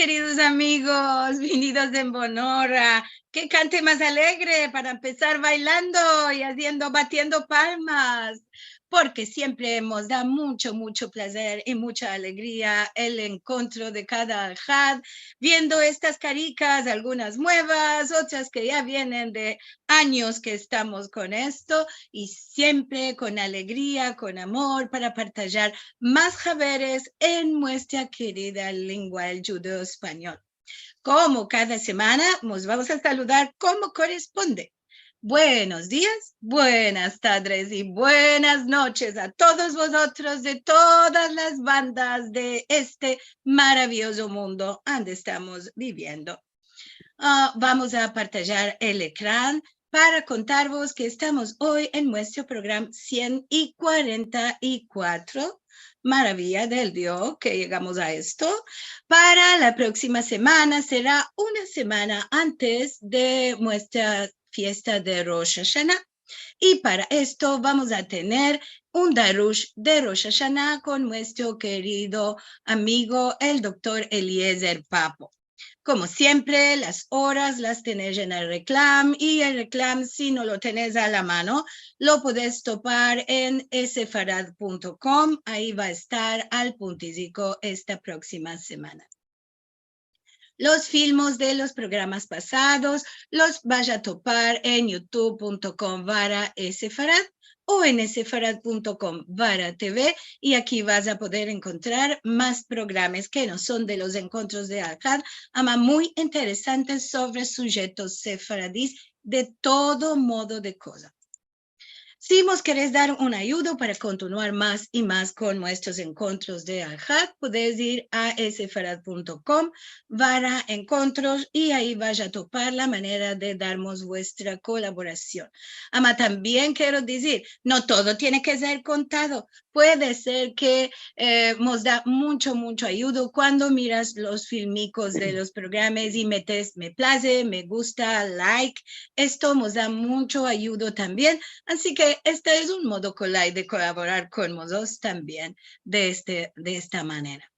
queridos amigos, venidos de Bonora. Qué cante más alegre para empezar bailando y batiendo palmas, porque siempre nos da mucho placer y mucha alegría el encuentro de cada Alhad, viendo estas caricas, algunas nuevas, otras que ya vienen de años que estamos con esto, y siempre con alegría, con amor, para partillar más saberes en nuestra querida lengua, el judeo español. Como cada semana, nos vamos a saludar como corresponde. Buenos días, buenas tardes y buenas noches a todos vosotros de todas las bandas de este maravilloso mundo donde estamos viviendo. Vamos a partillar el ecrán para contaros que estamos hoy en nuestro programa 144. Maravilla del Dios que llegamos a esto. Para la próxima semana será una semana antes de nuestra fiesta de Rosh Hashanah. Y para esto vamos a tener un darush de Rosh Hashanah con nuestro querido amigo, el doctor Eliezer Papo. Como siempre, las horas las tenés en el reclam, y el reclam, si no lo tenés a la mano, lo podés topar en sefarad.com. Ahí va a estar al puntico esta próxima semana. Los filmes de los programas pasados los vaya a topar en youtube.com/sefarad o en sefarad.com/tv, y aquí vas a poder encontrar más programas que no son de los encuentros de Alhad, ama muy interesantes sobre sujetos sefaradís de todo modo de cosas. Si vos querés dar una ayuda para continuar más y más con nuestros encuentros de Alhad, podés ir a sefarad.com/encuentros y ahí vaya a topar la manera de darnos vuestra colaboración. Ama, también quiero decir, no todo tiene que ser contado. Puede ser que nos da mucho ayuda cuando miras los filmicos de los programas y metes me place, me gusta, like. Esto nos da mucho ayuda también. Así que este es un modo de colaborar con nosotros también de esta manera.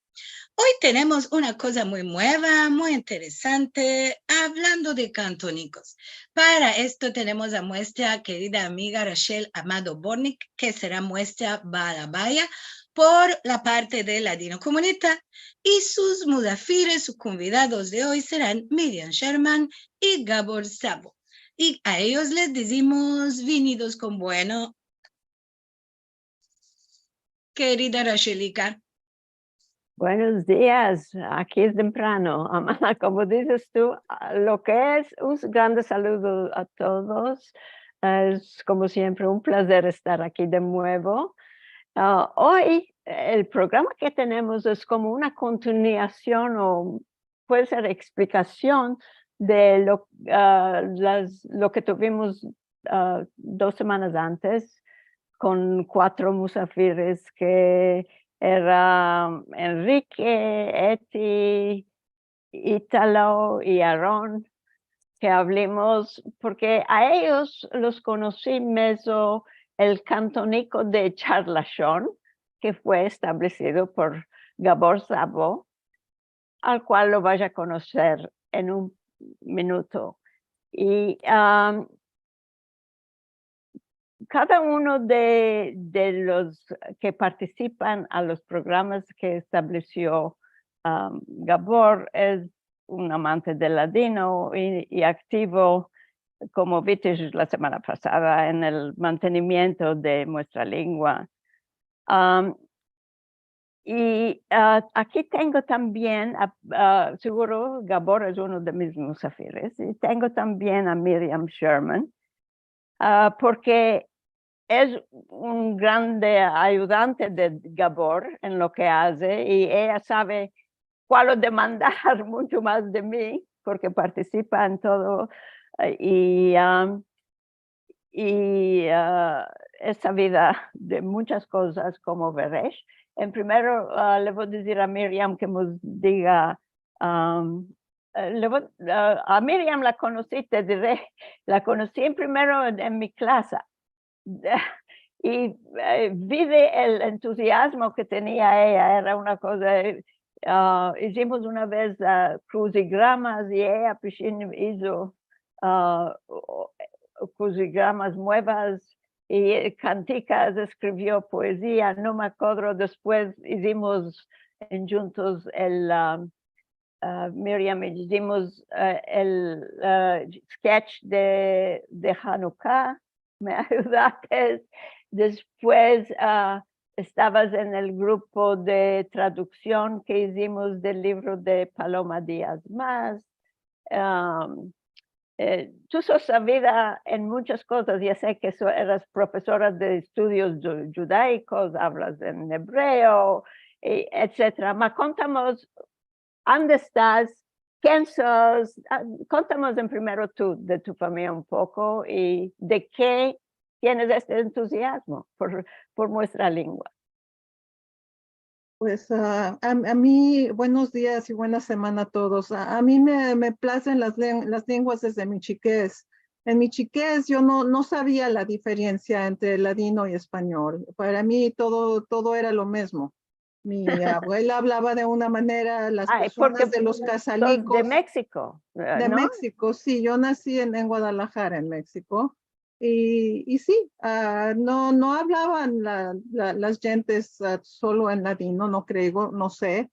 Hoy tenemos una cosa muy nueva, muy interesante, hablando de cantónicos. Para esto tenemos a nuestra querida amiga Rachel Amado Bornik, que será nuestra balabaya por la parte de Ladino Comunidad, y sus mudafires, sus convidados de hoy serán Miriam Sherman y Gabor Sabo. Y a ellos les decimos venidos con bueno. Querida Rachelica. Buenos días, aquí es temprano. Amanda, como dices tú, lo que es un grande saludo a todos. Es como siempre un placer estar aquí de nuevo. Hoy el programa que tenemos es como una continuación o puede ser explicación de lo que tuvimos 2 semanas antes con 4 musafires que era Enrique, Eti, Ítalo y Aarón, que hablemos, porque a ellos los conocí meso el cantónico de Charlachón, que fue establecido por Gabor Sabo, al cual lo vaya a conocer en un minuto. Y cada uno de los que participan a los programas que estableció Gabor es un amante del ladino y activo, como viste la semana pasada, en el mantenimiento de nuestra lengua. Aquí tengo también, seguro Gabor es uno de mis musafires, y tengo también a Miriam Sherman, porque es un grande ayudante de Gabor en lo que hace, y ella sabe cuál demandar mucho más de mí, porque participa en todo, y es sabida de muchas cosas, como veréis. En primero, le voy a decir a Miriam que nos diga, a Miriam la conocí, te diré, la conocí primero en mi clase. Y vi el entusiasmo que tenía ella, era una cosa hicimos una vez crucigramas y ella hizo crucigramas nuevas y canticas, escribió poesía, no me acuerdo, después hicimos juntos Miriam, hicimos el sketch de Hanukkah, me ayudaste, después estabas en el grupo de traducción que hicimos del libro de Paloma Díaz Más. Tú sos sabida en muchas cosas, ya sé que eras profesora de estudios judaicos, hablas en hebreo, etcétera. Me contamos dónde estás, quién sos, contamos en primero tú, de tu familia un poco y de qué tienes este entusiasmo por nuestra lengua. Pues a mí, buenos días y buena semana a todos. A mí me placen las lenguas desde mi chiquez. En mi chiquez yo no sabía la diferencia entre ladino y español. Para mí todo era lo mismo. Mi abuela hablaba de una manera, las personas de los casalicos. De México, De ¿no? México, sí. Yo nací en Guadalajara, en México. Y sí, no hablaban las gentes solo en ladino, no creo, no sé.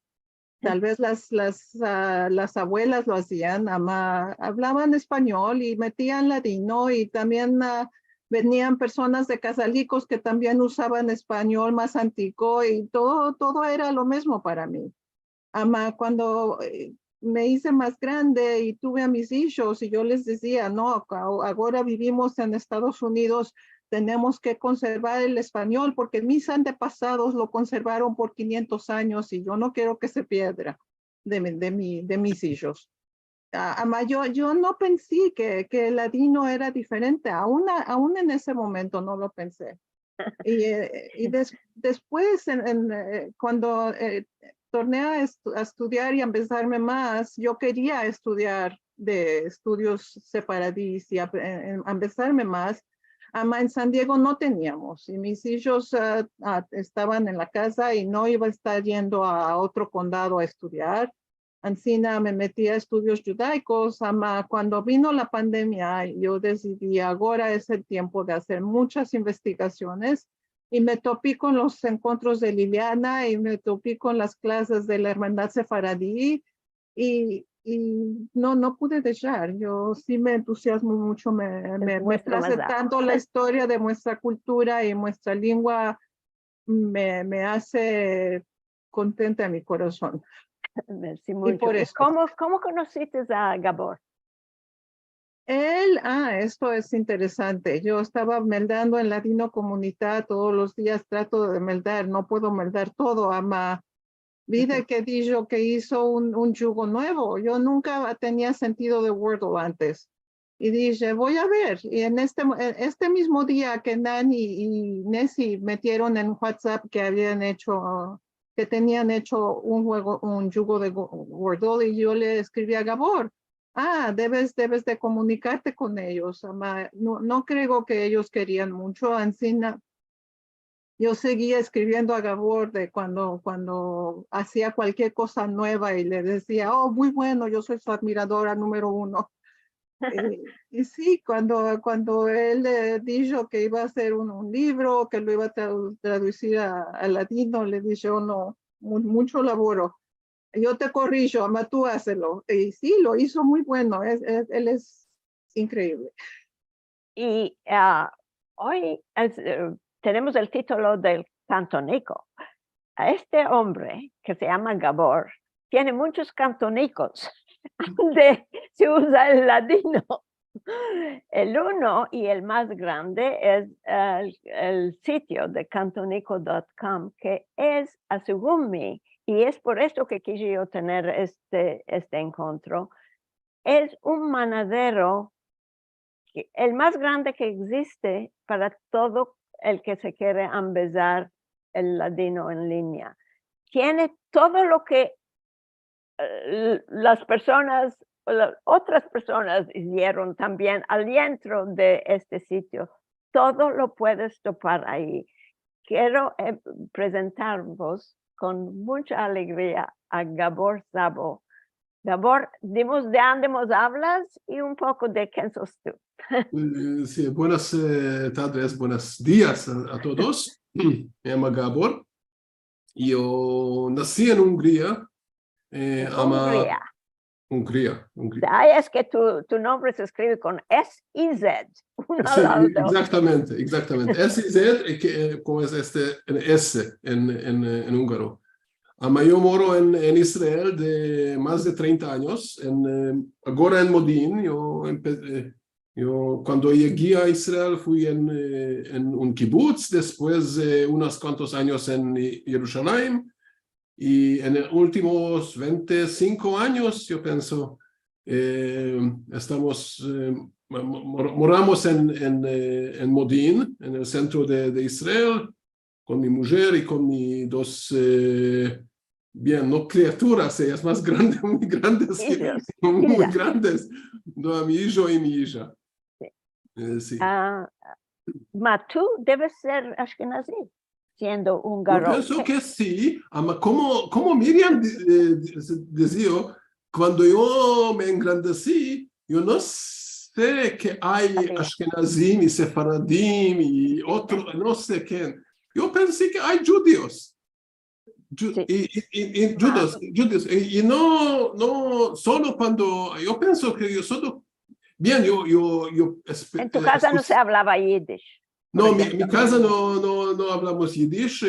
Tal vez las abuelas lo hacían, hablaban español y metían ladino y también venían personas de Casalicos que también usaban español más antiguo y todo era lo mismo para mí. Cuando me hice más grande y tuve a mis hijos y yo les decía, no, ahora vivimos en Estados Unidos, tenemos que conservar el español porque mis antepasados lo conservaron por 500 años y yo no quiero que se pierda de mis hijos. Yo no pensé que el ladino era diferente, aún en ese momento no lo pensé. Y después, cuando torné a estudiar y a empezarme más, yo quería estudiar de estudios separadís y a empezarme más. En San Diego no teníamos y mis hijos estaban en la casa y no iba a estar yendo a otro condado a estudiar. Ancina me metí a estudios judaicos. Cuando vino la pandemia, yo decidí ahora es el tiempo de hacer muchas investigaciones y me topé con los encuentros de Liliana y me topé con las clases de la Hermandad Sefaradí y no pude dejar. Yo sí me entusiasmo mucho, me place tanto la historia de nuestra cultura y nuestra lengua, me hace contenta mi corazón. Merci mucho. Y por eso. ¿Cómo conociste a Gabor? Esto es interesante. Yo estaba meldando en Ladino Comunidad todos los días, trato de meldar, no puedo meldar todo, vida que dijo que hizo un yugo nuevo. Yo nunca tenía sentido de Wordle antes. Y dije, voy a ver. Y en este mismo día que Nani y Nessie metieron en WhatsApp que tenían hecho un yugo de Wordle, y yo le escribí a Gabor. Debes de comunicarte con ellos. No creo que ellos querían mucho. Ancina, yo seguía escribiendo a Gabor de cuando hacía cualquier cosa nueva y le decía, muy bueno, yo soy su admiradora número 1. Y sí, cuando él dijo que iba a hacer un libro, que lo iba a traducir a ladino, le dije, no, mucho laboro. Yo te corrijo, tú hácelo. Y sí, lo hizo muy bueno, él es increíble. Y hoy tenemos el título del cantónico. A este hombre, que se llama Gabor, tiene muchos cantónicos donde se usa el ladino. El uno y el más grande es el sitio de cantonico.com, que es, según mí, y es por esto que quise yo tener este encuentro, es un manadero, el más grande que existe para todo el que se quiere empezar el ladino en línea. Tiene todo lo que las personas, otras personas hicieron también adentro de este sitio. Todo lo puedes topar ahí. Quiero presentaros con mucha alegría a Gabor Szabo. Gabor, dimos de dónde nos hablas y un poco de quién sos tú. Sí, buenas tardes, buenos días a todos. Me llamo Gabor. Yo nací en Hungría. Hungría. Hungría. Ahí es que tu nombre se escribe con S-I-Z. Sí, exactamente. S-I-Z, como es en S en húngaro. Yo moro en Israel de más de 30 años. Ahora en Modin. Yo cuando llegué a Israel fui en un kibbutz, después unos cuantos años en Jerusalén. Y en los últimos 25 años, yo pienso, moramos en Modin, en el centro de Israel, con mi mujer y con mis dos, no criaturas, ellas más grandes, muy grandes, muy grandes, no, mi hijo y mi hija. Sí. Ma tú debes ser ashkenazí, siendo húngaro. Yo pienso que sí, como Miriam decía, cuando yo me engrandecí, yo no sé que hay ashkenazim y sefaradim y otros, no sé quién. Yo pensé que hay judíos. Judíos. Y no solo cuando, yo pienso que yo solo, bien, en tu casa no se hablaba yiddish. No, mi casa no hablamos yiddish.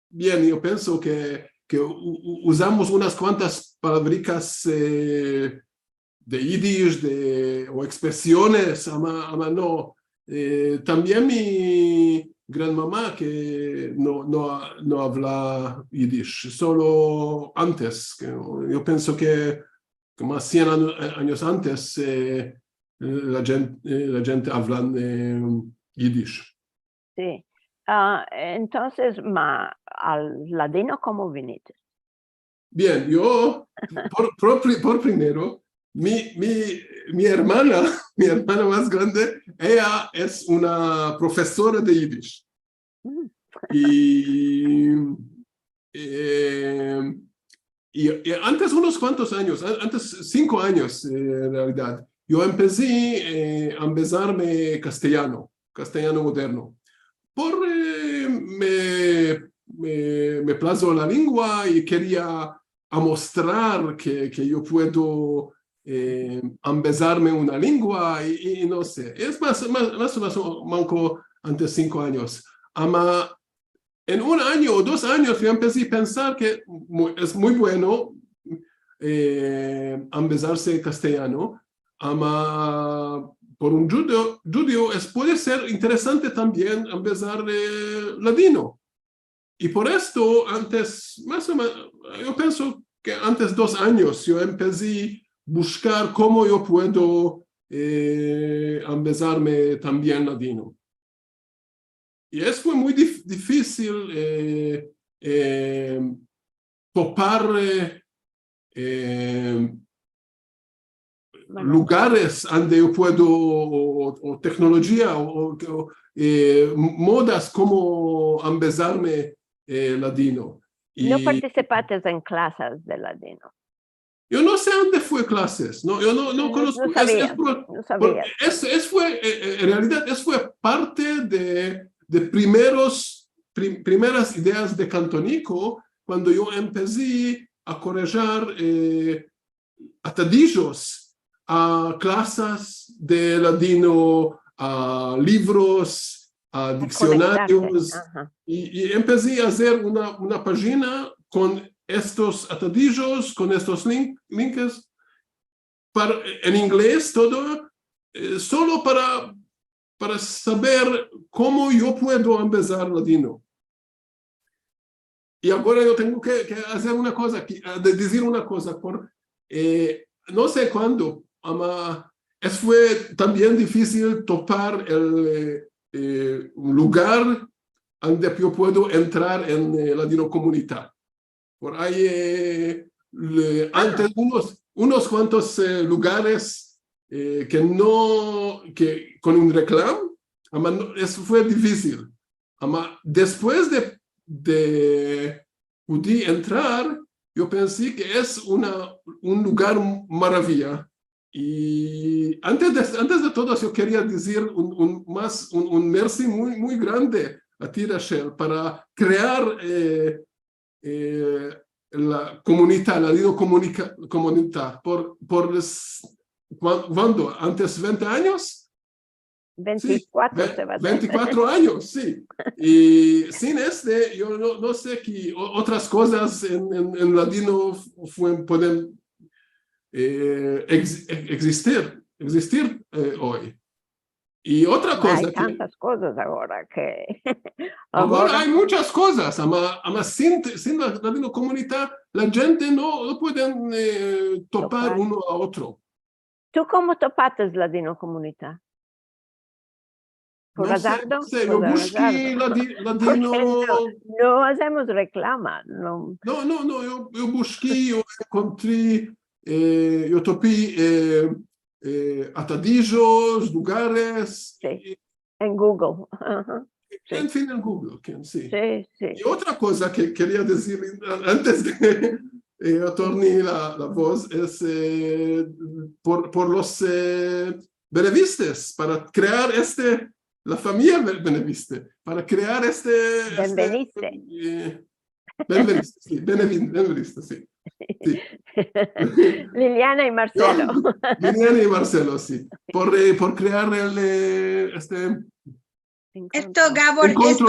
Bien, yo pienso que usamos unas cuantas palabricas de yiddish o expresiones, no. También mi gran mamá que no habla yiddish, solo antes. Yo pienso que más 100 años antes la gente habla Yiddish. Sí. Entonces, al ladino, ¿cómo viniste? Bien, yo, por primero, mi hermana más grande, ella es una profesora de Yiddish. Y antes unos cuantos años, antes 5 años en realidad, yo empecé a empezarme castellano moderno. Me plazó la lengua y quería mostrar que yo puedo empezarme una lengua y no sé. Es más manco antes 5 años. En 1 año o 2 años yo empecé a pensar que es muy bueno empezarse castellano. Por un judío puede ser interesante también empezar ladino. Y por esto, antes, más o menos, yo pienso que antes 2 años, yo empecé a buscar cómo yo puedo empezarme también ladino. Y eso fue muy difícil topar lugares donde yo puedo, o tecnología, o modas como empezarme ladino. ¿No participaste en clases de ladino? Yo no sé dónde fue clases, no, yo no conozco. No sabía. En realidad, eso fue parte de primeras ideas de Cantonico, cuando yo empecé a corregir atadillos a clases de ladino, a libros, a diccionarios, y empecé a hacer una página con estos atadillos, con estos links, en inglés todo, solo para saber cómo yo puedo empezar ladino. Y ahora yo tengo que hacer una cosa, decir una cosa, no sé cuándo, fue también difícil topar un lugar donde yo puedo entrar en ladino comunitario. Por ahí, antes unos cuantos lugares que con un reclamo, eso fue difícil. Después de pude entrar, yo pensé que es un lugar maravilla. Y antes de todo, yo quería decir un merci muy grande a ti, Rachel, para crear la comunidad, la Ladino comunidad. ¿Cuándo? ¿Antes 20 años? 24 Sí, se va a hacer. 24 años, sí. Y sin yo no sé que otras cosas en ladino pueden existir hoy. Y otra cosa Hay tantas cosas ahora que... ahora hay muchas cosas, además sin la ladino comunidad, la gente no puede topar uno a otro. ¿Tú cómo topaste Ladino comunidad? ¿Por No azardo? sé, yo busqué ladino... No hacemos reclama. No, yo busqué, yo encontré, yo topé atadillos, lugares. sí, en Google. Ajá, sí. En fin, en Google, sí. Sí, sí. Y otra cosa que quería decir antes de tornar la voz es por los benevistes, para crear la familia Beneviste, para crear Benveniste. Benveniste, sí, Benveniste, sí. Sí. Liliana y Marcelo. Liliana y Marcelo, sí. Por crear Esto, Gabor, encuentro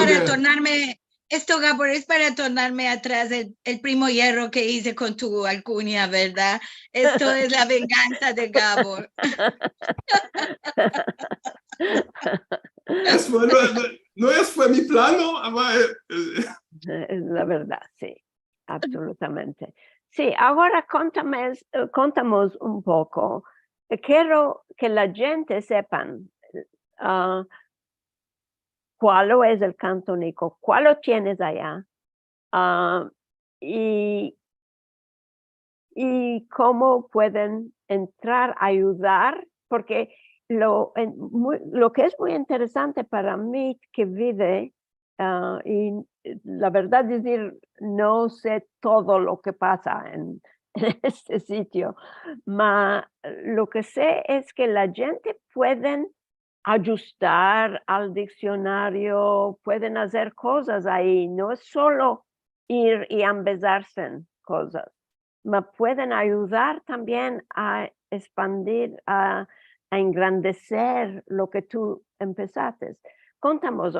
es para tornarme atrás el primo hierro que hice con tu alcunia, ¿verdad? Esto es la venganza de Gabor. No fue mi plano, Es la verdad, sí, absolutamente. Sí, ahora contamos un poco. Quiero que la gente sepan cuál es el cantónico, cuál lo tienes allá y cómo pueden entrar a ayudar, porque lo que es muy interesante para mí que vive, y la verdad decir, no sé todo lo que pasa en este sitio, pero lo que sé es que la gente pueden ajustar al diccionario, pueden hacer cosas ahí, no es solo ir y empezarse en cosas. Me pueden ayudar también a expandir, a engrandecer lo que tú empezaste. Contamos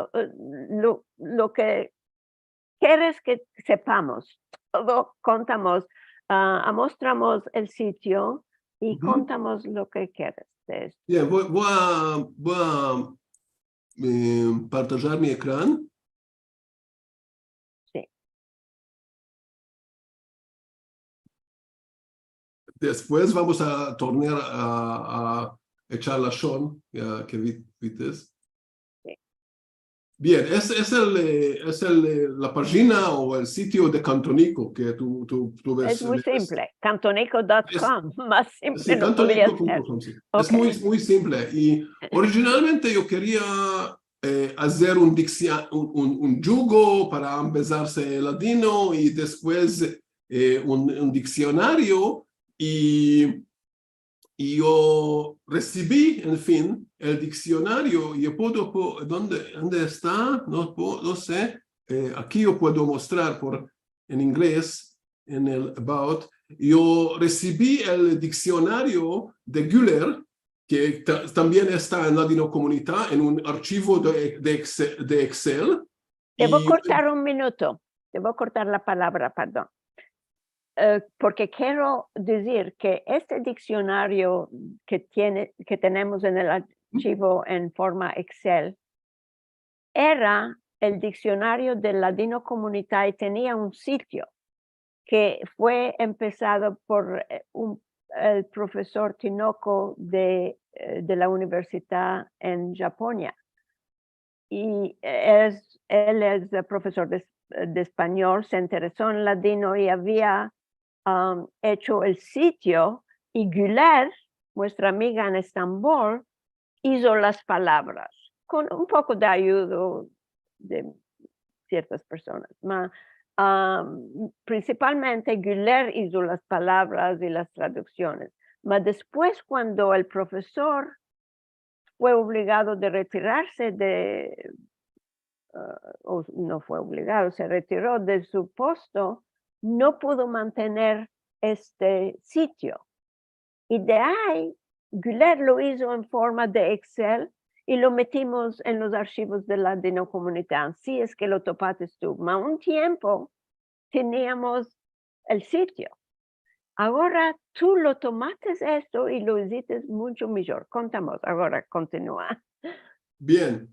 lo que quieres que sepamos. Todo contamos, mostramos el sitio y contamos lo que quieres de esto. Bien, voy a partajar mi ecrán. Sí. Después vamos a tornar a echar la Sean, que viste. Sí. Bien, es la página o el sitio de Cantonico que tú ves. Es muy simple, cantonico.com, más simple sí, no podría ser. Sí. Okay. Es muy simple. Y originalmente yo quería hacer un yugo para empezarse ladino y después un diccionario y yo recibí, en fin, el diccionario. Yo puedo, ¿dónde está? No sé. Aquí yo puedo mostrar en inglés, en el About. Yo recibí el diccionario de Güler, que también está en Ladino Comunidad, en un archivo de Excel. Debo cortar un minuto. Debo cortar la palabra, perdón. Porque quiero decir que este diccionario que tenemos en el archivo en forma Excel era el diccionario del Ladino Comunidad y tenía un sitio que fue empezado por el profesor Tinoco de la universidad en Japonia. Y él es profesor de español, se interesó en ladino y había hecho el sitio, y Güler, nuestra amiga en Estambul, hizo las palabras con un poco de ayuda de ciertas personas. principalmente Güler hizo las palabras y las traducciones, pero después cuando el profesor fue obligado de retirarse o no fue obligado, se retiró de su puesto, no pudo mantener este sitio. Y de ahí, Güler lo hizo en forma de Excel y lo metimos en los archivos de la Dinocomunidad. Sí, es que lo topaste tú. Pero un tiempo teníamos el sitio. Ahora tú lo tomaste esto y lo hiciste mucho mejor. Contamos, ahora continúa. Bien,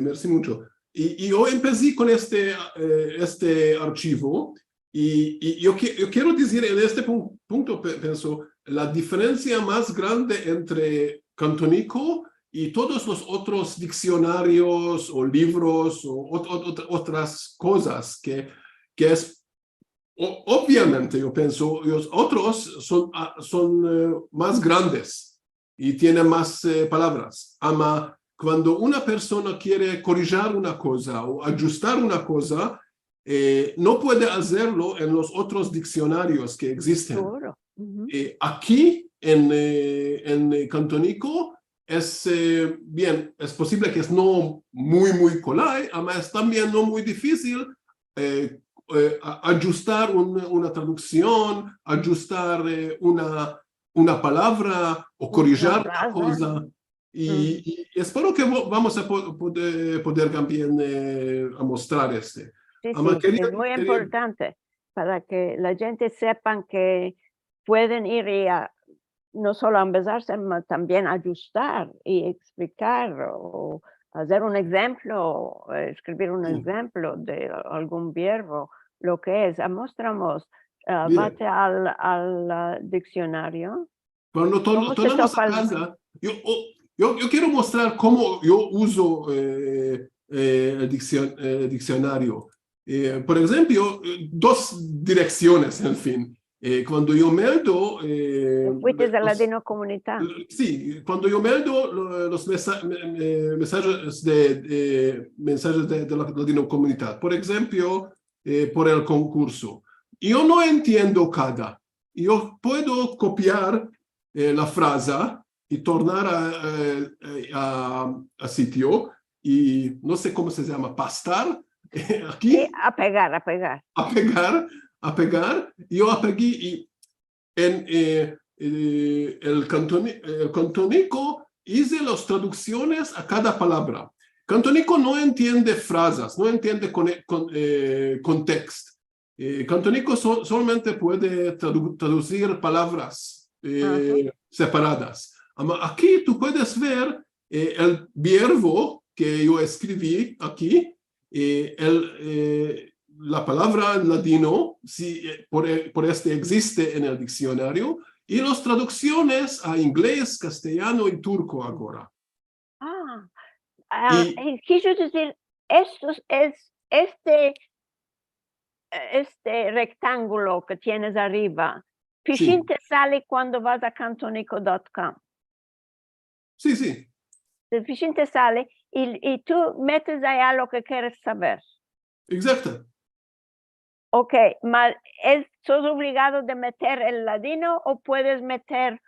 merci mucho. Y yo empecé con este archivo y yo quiero decir en este punto, pienso, la diferencia más grande entre Cantónico y todos los otros diccionarios o libros o otras cosas que es, obviamente yo pienso, los otros son más grandes y tienen más palabras. Ama, cuando una persona quiere corregir una cosa o ajustar una cosa, no puede hacerlo en los otros diccionarios que existen. Aquí en Cantónico es bien, es posible que es no muy colay, pero es también no muy difícil ajustar una traducción, ajustar una palabra o corregir una cosa. Y espero que vamos a poder también a mostrar este. Sí, es muy importante para que la gente sepan que pueden ir y no solo empezarse, sino también ajustar y explicar o hacer un ejemplo, escribir un ejemplo de algún verbo, lo que es. Mostramos, vete al diccionario. Cuando tornamos a casa, yo quiero mostrar cómo yo uso el diccionario. Por ejemplo, dos direcciones, en fin. Cuando yo meldo... Fuiste de la Dinocomunidad. Sí, cuando yo meldo los mensajes de la Dinocomunidad, por ejemplo, por el concurso. Yo no entiendo cada. Yo puedo copiar la frase y tornar a sitio y no sé cómo se llama, pastar aquí. Sí, a pegar. A pegar. Yo apegué y en el cantónico hice las traducciones a cada palabra. Cantónico no entiende frases, no entiende contexto. Cantónico solamente puede traducir palabras separadas. Aquí tú puedes ver el verbo que yo escribí aquí, la palabra en ladino, si por este existe en el diccionario, y las traducciones a inglés, castellano y turco ahora. Quiero decir, este rectángulo que tienes arriba, Pishin te sale cuando vas a cantónico.com. Sí. El Pishin te sale y tú metes allá lo que quieres saber. Exacto. Ok, ¿sos obligado de meter el ladino o puedes meter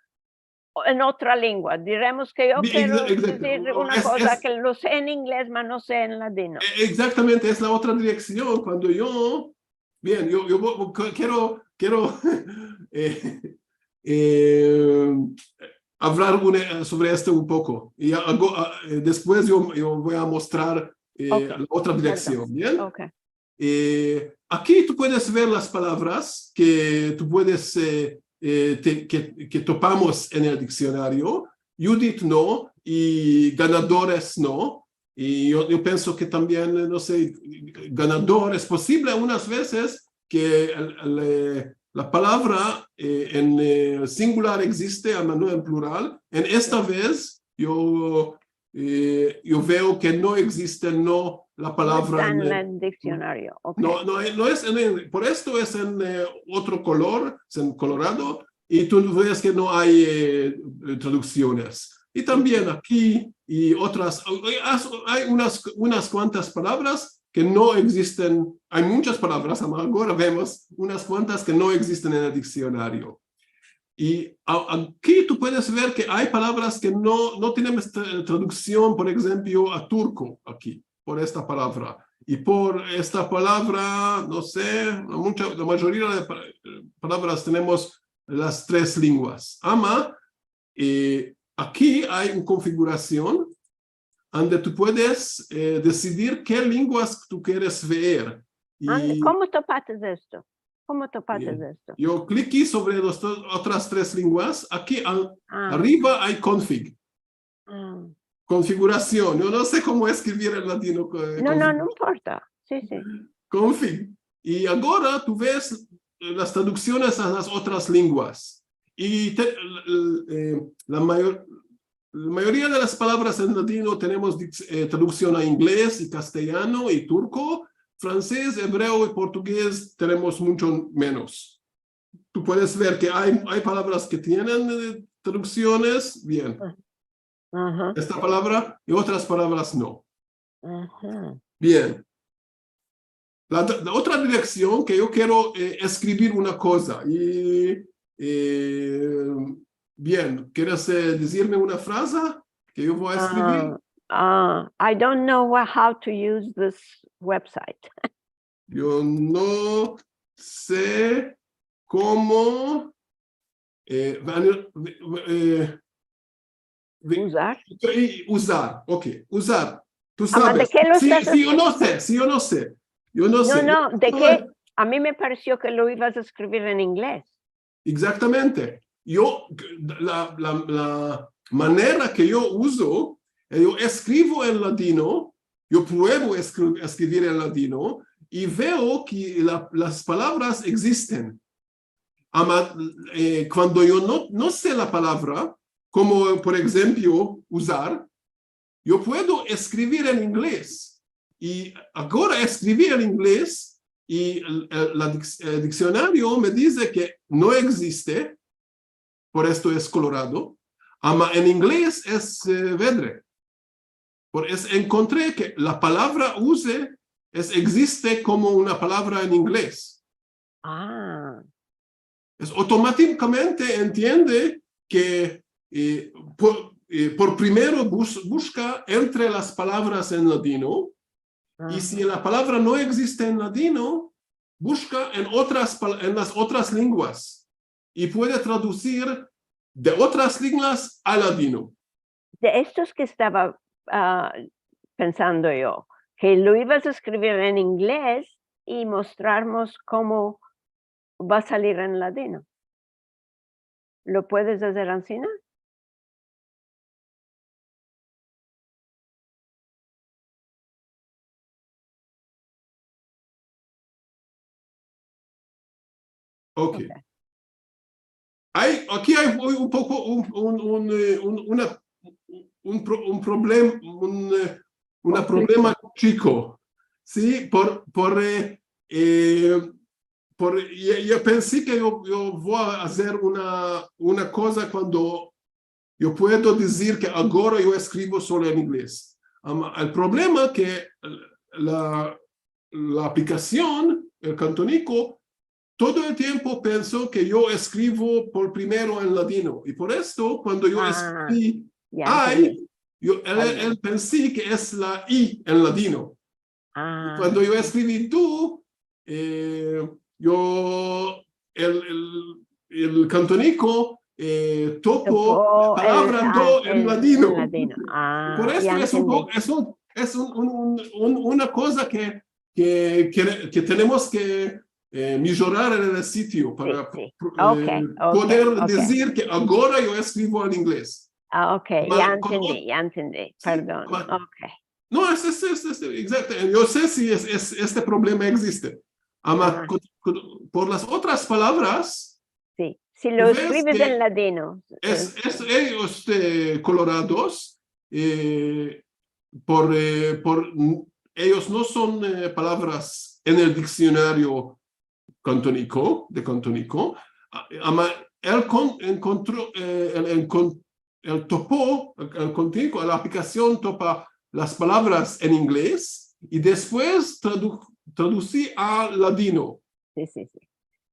en otra lengua? Diremos que yo quiero decir una cosa que lo sé en inglés, pero no sé en ladino. Exactamente, es la otra dirección. Cuando yo quiero hablar sobre esto un poco. Y después yo voy a mostrar la otra dirección. ¿Bien? Okay. Aquí tú puedes ver las palabras que tú puedes, que topamos en el diccionario. Judith no, y ganadores no. Y yo pienso que también, no sé, ganador es posible unas veces que la palabra en singular existe, a no en plural. En esta vez yo veo que no existe no la palabra. No está en el diccionario. Okay. No es por esto es en otro color, es en colorado, y tú ves que no hay traducciones. Y también aquí y otras, hay unas cuantas palabras que no existen, hay muchas palabras, ahora vemos unas cuantas que no existen en el diccionario. Y aquí tú puedes ver que hay palabras que no tienen traducción, por ejemplo, a turco, aquí, por esta palabra. Y por esta palabra, no sé, la mayoría de palabras tenemos las tres lenguas. Aquí hay una configuración donde tú puedes decidir qué lenguas tú quieres ver. Y ¿Cómo topaste esto? ¿Cómo topaste esto? yo cliqué sobre las otras tres lenguas. Aquí arriba hay config. Configuración. Yo no sé cómo escribir en latino. No importa. Sí. Config. Y ahora tú ves las traducciones a las otras lenguas. Y la mayoría de las palabras en latino tenemos traducción a inglés y castellano y turco. Francés, hebreo y portugués tenemos mucho menos. Tú puedes ver que hay palabras que tienen traducciones, bien. Esta palabra y otras palabras no. Bien. La otra dirección que yo quiero escribir una cosa. Bien, ¿quieres decirme una frase que yo voy a escribir? I don't know how to use this website. Yo no sé cómo usar. Ok, usar. Tú sabes. ¿De qué lo estás sí o no sé, sí o no sé. Yo no sé. No, ¿de qué? A mí me pareció que lo ibas a escribir en inglés. Exactamente. La manera que yo uso, yo escribo en latino, yo pruebo escribir en latino y veo que las palabras existen. Cuando yo no sé la palabra, como por ejemplo usar, yo puedo escribir en inglés. Y ahora escribir en inglés y el diccionario me dice que no existe, por esto es colorado, en inglés es verde. Por eso encontré que la palabra use existe como una palabra en inglés. Es automáticamente entiende que por primero busca entre las palabras en latino, y si la palabra no existe en latino, busca en las otras lenguas y puede traducir de otras lenguas a latino. De estos que estaba pensando yo, que lo ibas a escribir en inglés y mostrarnos cómo va a salir en latino. ¿Lo puedes hacer así, no? Okay. Aquí hay un poco un problema chico, ¿sí? Yo pensé que yo voy a hacer una cosa cuando yo puedo decir que ahora yo escribo solo en inglés. El problema es que la aplicación, el Cantonico, todo el tiempo pensó que yo escribo por primero en latino. Y por esto, cuando yo escribí él pensé que es la I en latino. Y cuando yo escribí tú, el Cantonico topo la palabra do en latino. Por esto es una cosa que tenemos que mejorar en el sitio para poder decir que ahora yo escribo en inglés. Ya entendí, perdón. No, es exacto. Yo sé si este problema existe. Por las otras palabras. Sí, si lo escribes en latino. Ellos colorados, ellos no son palabras en el diccionario Cantonico. Él encontró, la aplicación topa las palabras en inglés y después traducí al ladino. Sí, sí, sí.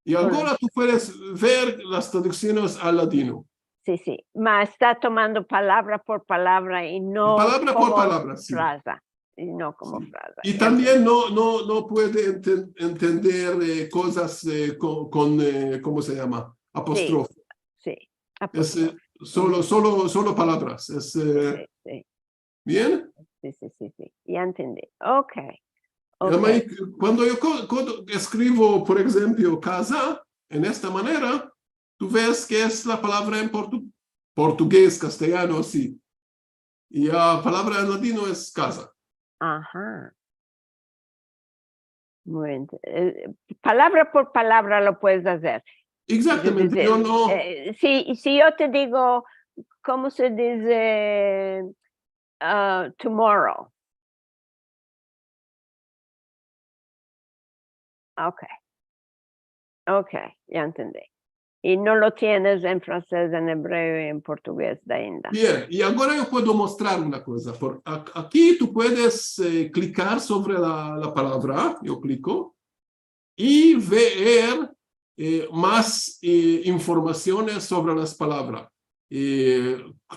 Y ahora tú puedes ver las traducciones al ladino. Sí, sí. Ma está tomando palabra por palabra y no Palabra por como palabra, sí. frase. Y no como Sí. frase. Y también no puede entender cosas con ¿cómo se llama? Apóstrofe. Sí. Es Apóstrofe. solo palabras. Es, Sí, sí. ¿bien? Sí, sí, sí, sí. Ya entendí. Ok. Cuando yo escribo, por ejemplo, casa, en esta manera, tú ves que es la palabra en portugués, castellano, sí. Y la palabra en latino es casa. Ajá. Muy bien. Palabra por palabra lo puedes hacer. Exactamente, yo no... Si yo te digo, ¿cómo se dice tomorrow? Ok, ya entendí. Y no lo tienes en francés, en hebreo y en portugués de ainda. Bien, y ahora yo puedo mostrar una cosa. Aquí tú puedes clicar sobre la palabra, yo clico, y ver más informaciones sobre las palabras.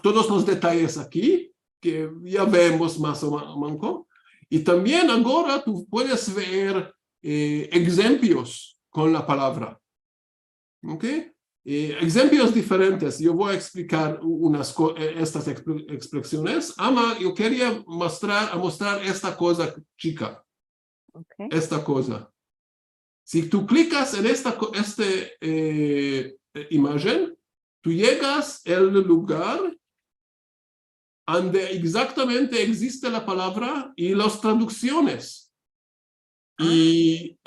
Todos los detalles aquí, que ya vemos más o menos. Y también ahora tú puedes ver ejemplos con la palabra. ¿Ok? Ejemplos diferentes. Yo voy a explicar estas expresiones. Yo quería mostrar esta cosa chica. Okay. Esta cosa. Si tú clicas en esta imagen, tú llegas al lugar donde exactamente existe la palabra y las traducciones. Y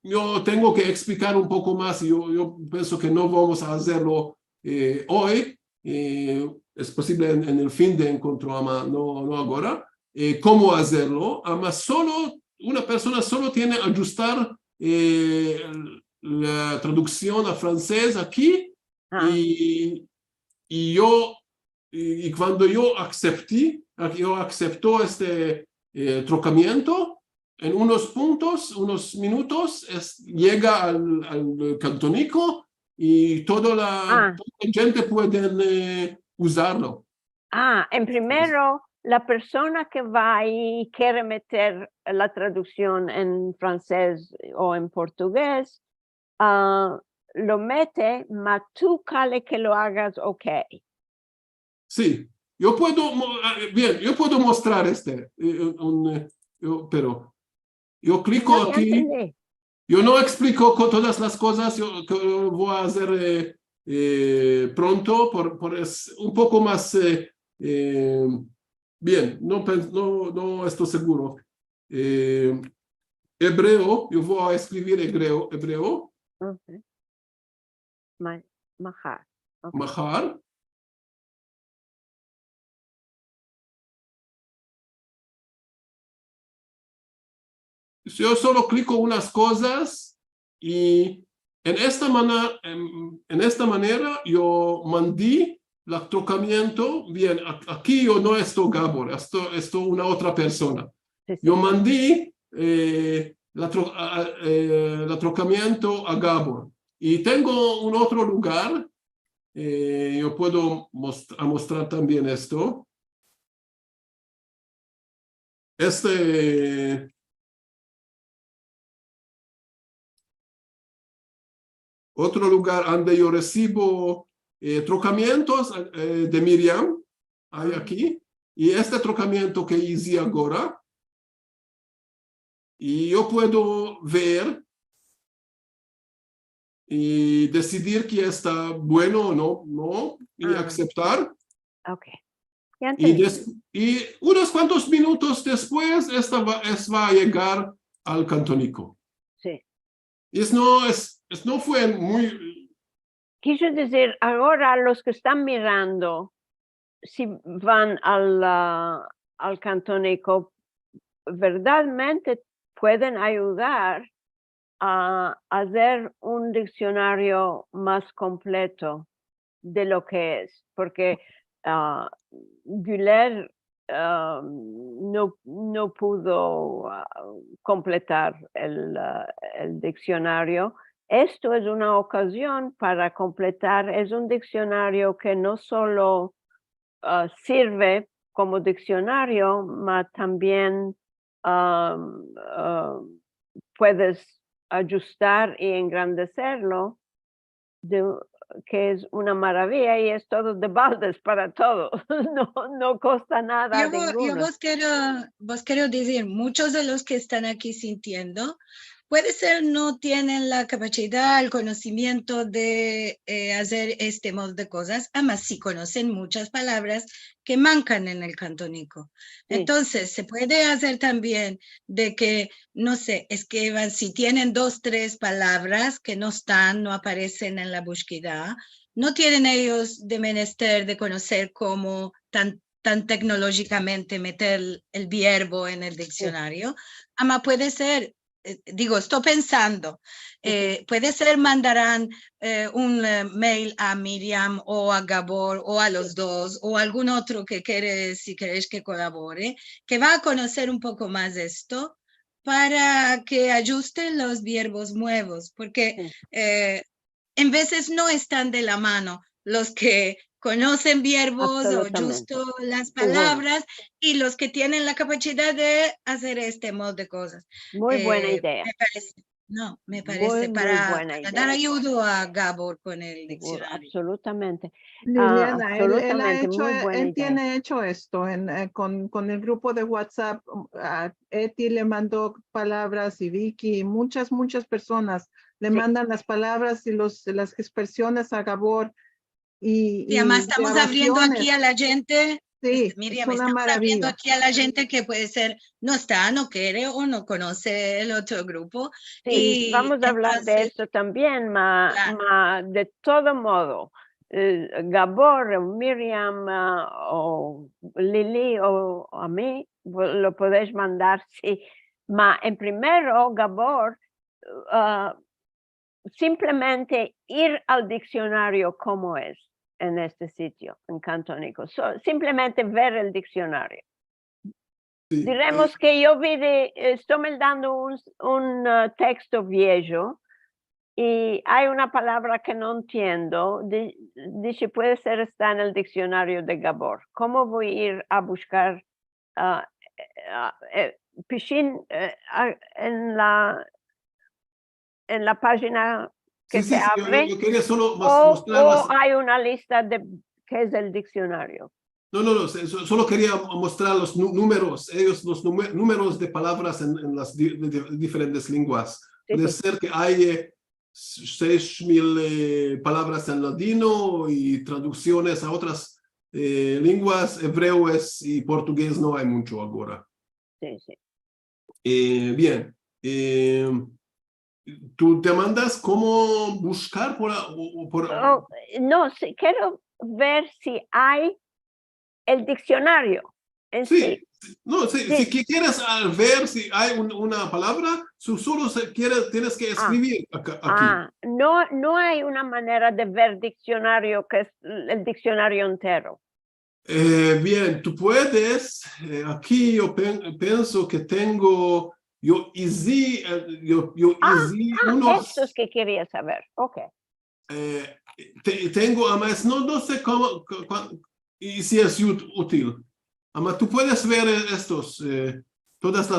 yo tengo que explicar un poco más. Yo pienso que no vamos a hacerlo hoy. Es posible en el fin de encuentro, no ahora. ¿Cómo hacerlo? Una persona solo tiene que ajustar la traducción a francés aquí. Y cuando yo acepto este trocamiento, en unos puntos, unos minutos, llega al cantónico y toda la gente puede usarlo. En primero, la persona que va y quiere meter la traducción en francés o en portugués, lo mete, mas tú cale que lo hagas ok. Sí, yo puedo mostrar pero yo clico aquí. Yo no explico todas las cosas que voy a hacer pronto, es un poco más bien, no estoy seguro. Hebreo, yo voy a escribir hebreo. Okay. Mahar. Okay. Mahar. Yo solo clico unas cosas y en esta manera yo mandé el trocamiento. Bien, aquí yo no estoy Gabor, estoy una otra persona. Sí. Yo mandé el trocamiento a Gabor y tengo un otro lugar. Yo puedo mostrar también esto. Otro lugar donde yo recibo trocamientos de Miriam, hay aquí, y este trocamiento que hice ahora, y yo puedo ver y decidir que está bueno o no, y aceptar. Ok. Y unos cuantos minutos después, esta va a llegar al cantónico. Sí. No fue muy... Quiso decir, ahora los que están mirando, si van al cantónico, verdaderamente pueden ayudar a hacer un diccionario más completo de lo que es, porque Güler no pudo completar el diccionario. Esto es una ocasión para completar. Es un diccionario que no solo sirve como diccionario, mas también puedes ajustar y engrandecerlo, que es una maravilla y es todo de baldes para todo. No cuesta nada. Yo vos quiero decir, muchos de los que están aquí sintiendo, puede ser no tienen la capacidad, el conocimiento de hacer este modo de cosas, además sí conocen muchas palabras que mancan en el cantónico. Sí. Entonces, se puede hacer también de que, no sé, escriban, si tienen 2, 3 palabras que no están, no aparecen en la búsqueda, no tienen ellos de menester de conocer cómo tan tecnológicamente meter el verbo en el diccionario, ama puede ser, digo, estoy pensando, puede ser mandarán un mail a Miriam o a Gabor o a los dos o a algún otro que quiere, si queréis que colabore, que va a conocer un poco más esto para que ajusten los verbos nuevos, porque en veces no están de la mano los que conocen verbos o justo las palabras y los que tienen la capacidad de hacer este modo de cosas. Muy buena idea. Me parece para dar ayuda a Gabor con el diccionario. Absolutamente. Liliana, él tiene hecho esto con el grupo de WhatsApp. Eti le mandó palabras y Vicky, muchas personas le mandan las palabras y las expresiones a Gabor. Y además estamos abriendo aquí a la gente, sí, Miriam, estamos abriendo aquí a la gente que puede ser, no está, no quiere o no conoce el otro grupo. Sí, y vamos a hablar de esto también, de todo modo, Gabor, Miriam o Lili o a mí, lo podéis mandar, sí. En primero, Gabor, simplemente ir al diccionario como es en este sitio, en cantónico. Simplemente ver el diccionario. Sí, diremos que yo estoy dando un texto viejo y hay una palabra que no entiendo. Dice, puede ser está en el diccionario de Gabor. ¿Cómo voy a ir a buscar Pishin en la página que se abre? Yo quería solo o hay una lista de qué es el diccionario. No, solo quería mostrar los números, los números de palabras en las diferentes lenguas. Puede ser que hay 6,000 palabras en ladino y traducciones a otras lenguas, hebreo y portugués no hay mucho ahora. Sí. Bien. ¿Tú te mandas cómo buscar no, sí, quiero ver si hay el diccionario en sí. No, si quieres ver si hay una palabra, solo tienes que escribir aquí. No hay una manera de ver diccionario que es el diccionario entero. Bien, tú puedes, aquí yo pienso que tengo... Yo hice unos... Esto es que quería saber, ok. Tengo, además, no sé cómo, y si es útil. Además, tú puedes ver todas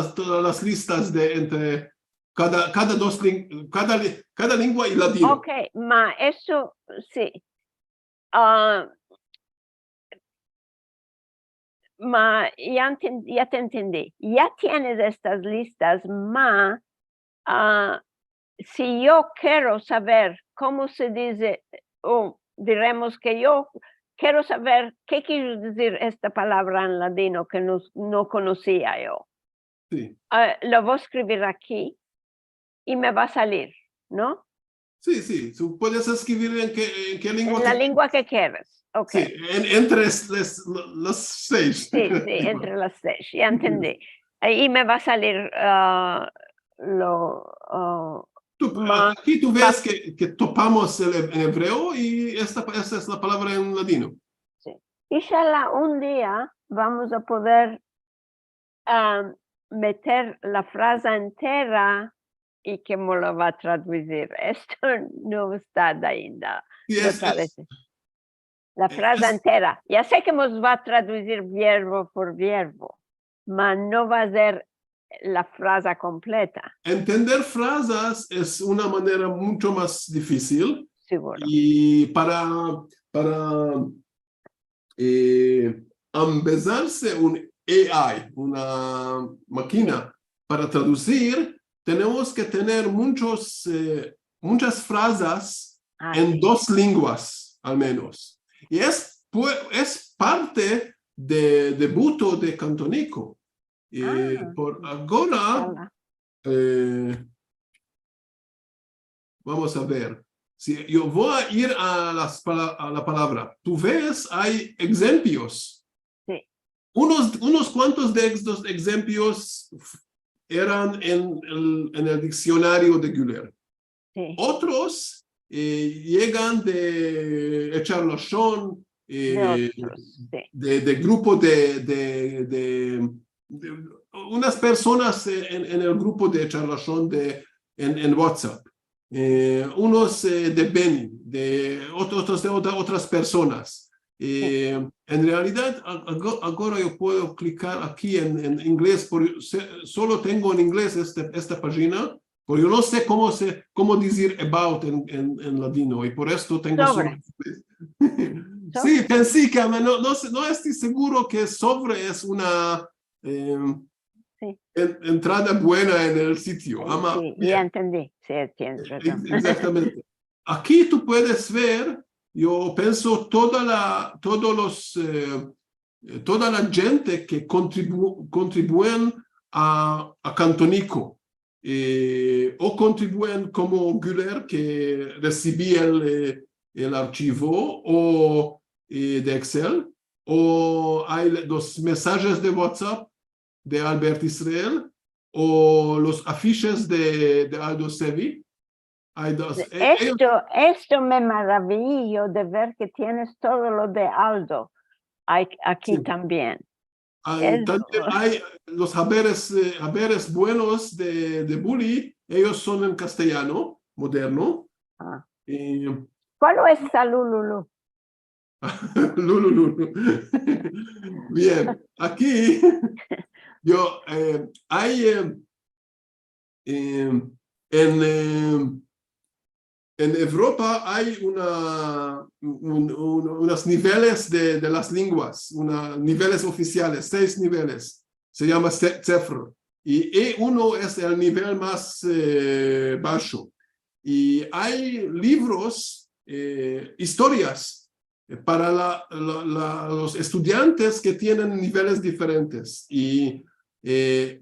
las listas de entre cada lengua y latino. Ok, eso sí. Ya te entendí. Ya tienes estas listas, si yo quiero saber cómo se dice, o diremos que yo quiero saber qué quiere decir esta palabra en ladino que no conocía yo. Sí. Lo voy a escribir aquí y me va a salir, ¿no? Sí. Tú puedes escribir en qué lengua. En la lengua que quieras. Okay. Sí, entre las 6. Sí, entre las 6, ya entendí. Y me va a salir aquí tú ves que topamos en hebreo y esta es la palabra en ladino. Sí. Inshallah, un día vamos a poder meter la frase entera y que me lo va a traducir. Esto no está ainda. La frase entera. Ya sé que nos va a traducir verbo por verbo, pero no va a ser la frase completa. Entender frases es una manera mucho más difícil. Seguro. Y para empezarse un AI, una máquina para traducir, tenemos que tener muchas frases en dos lenguas, al menos. Y es parte de debuto de Cantonico. Por ahora, vamos a ver. Si yo voy a ir a la palabra, tú ves, hay ejemplos. Sí. Unos cuantos de estos ejemplos eran en el diccionario de Güler. Sí. Otros llegan de Echar Lashon, de grupo de unas personas en el grupo de Echar Lashon en WhatsApp. Unos de Beni, de otras personas. En realidad, ahora yo puedo clicar aquí en inglés, porque solo tengo en inglés esta página, porque yo no sé cómo decir about en ladino, y por esto tengo sobre. Sí, pensé que no estoy seguro que sobre es una entrada buena en el sitio. Sí, ya entendí. Sí, tienes razón. Exactamente. Aquí tú puedes ver, yo pienso toda la gente que contribuyen a Cantonico, o contribuyen como Güler, que recibía el archivo o de Excel, o hay los mensajes de WhatsApp de Albert Israel, o los afiches de Aldo Sevi. Esto me maravillo de ver que tienes todo lo de Aldo aquí sí. También. También hay los haberes buenos de Bully, ellos son en castellano moderno. ¿Cuál es Salululu? Lululu. Bien, aquí hay en Europa hay unos niveles de las lenguas, niveles oficiales, 6 niveles. Se llama Cefr. Y E1 es el nivel más bajo. Y hay libros, historias para los estudiantes que tienen niveles diferentes. Y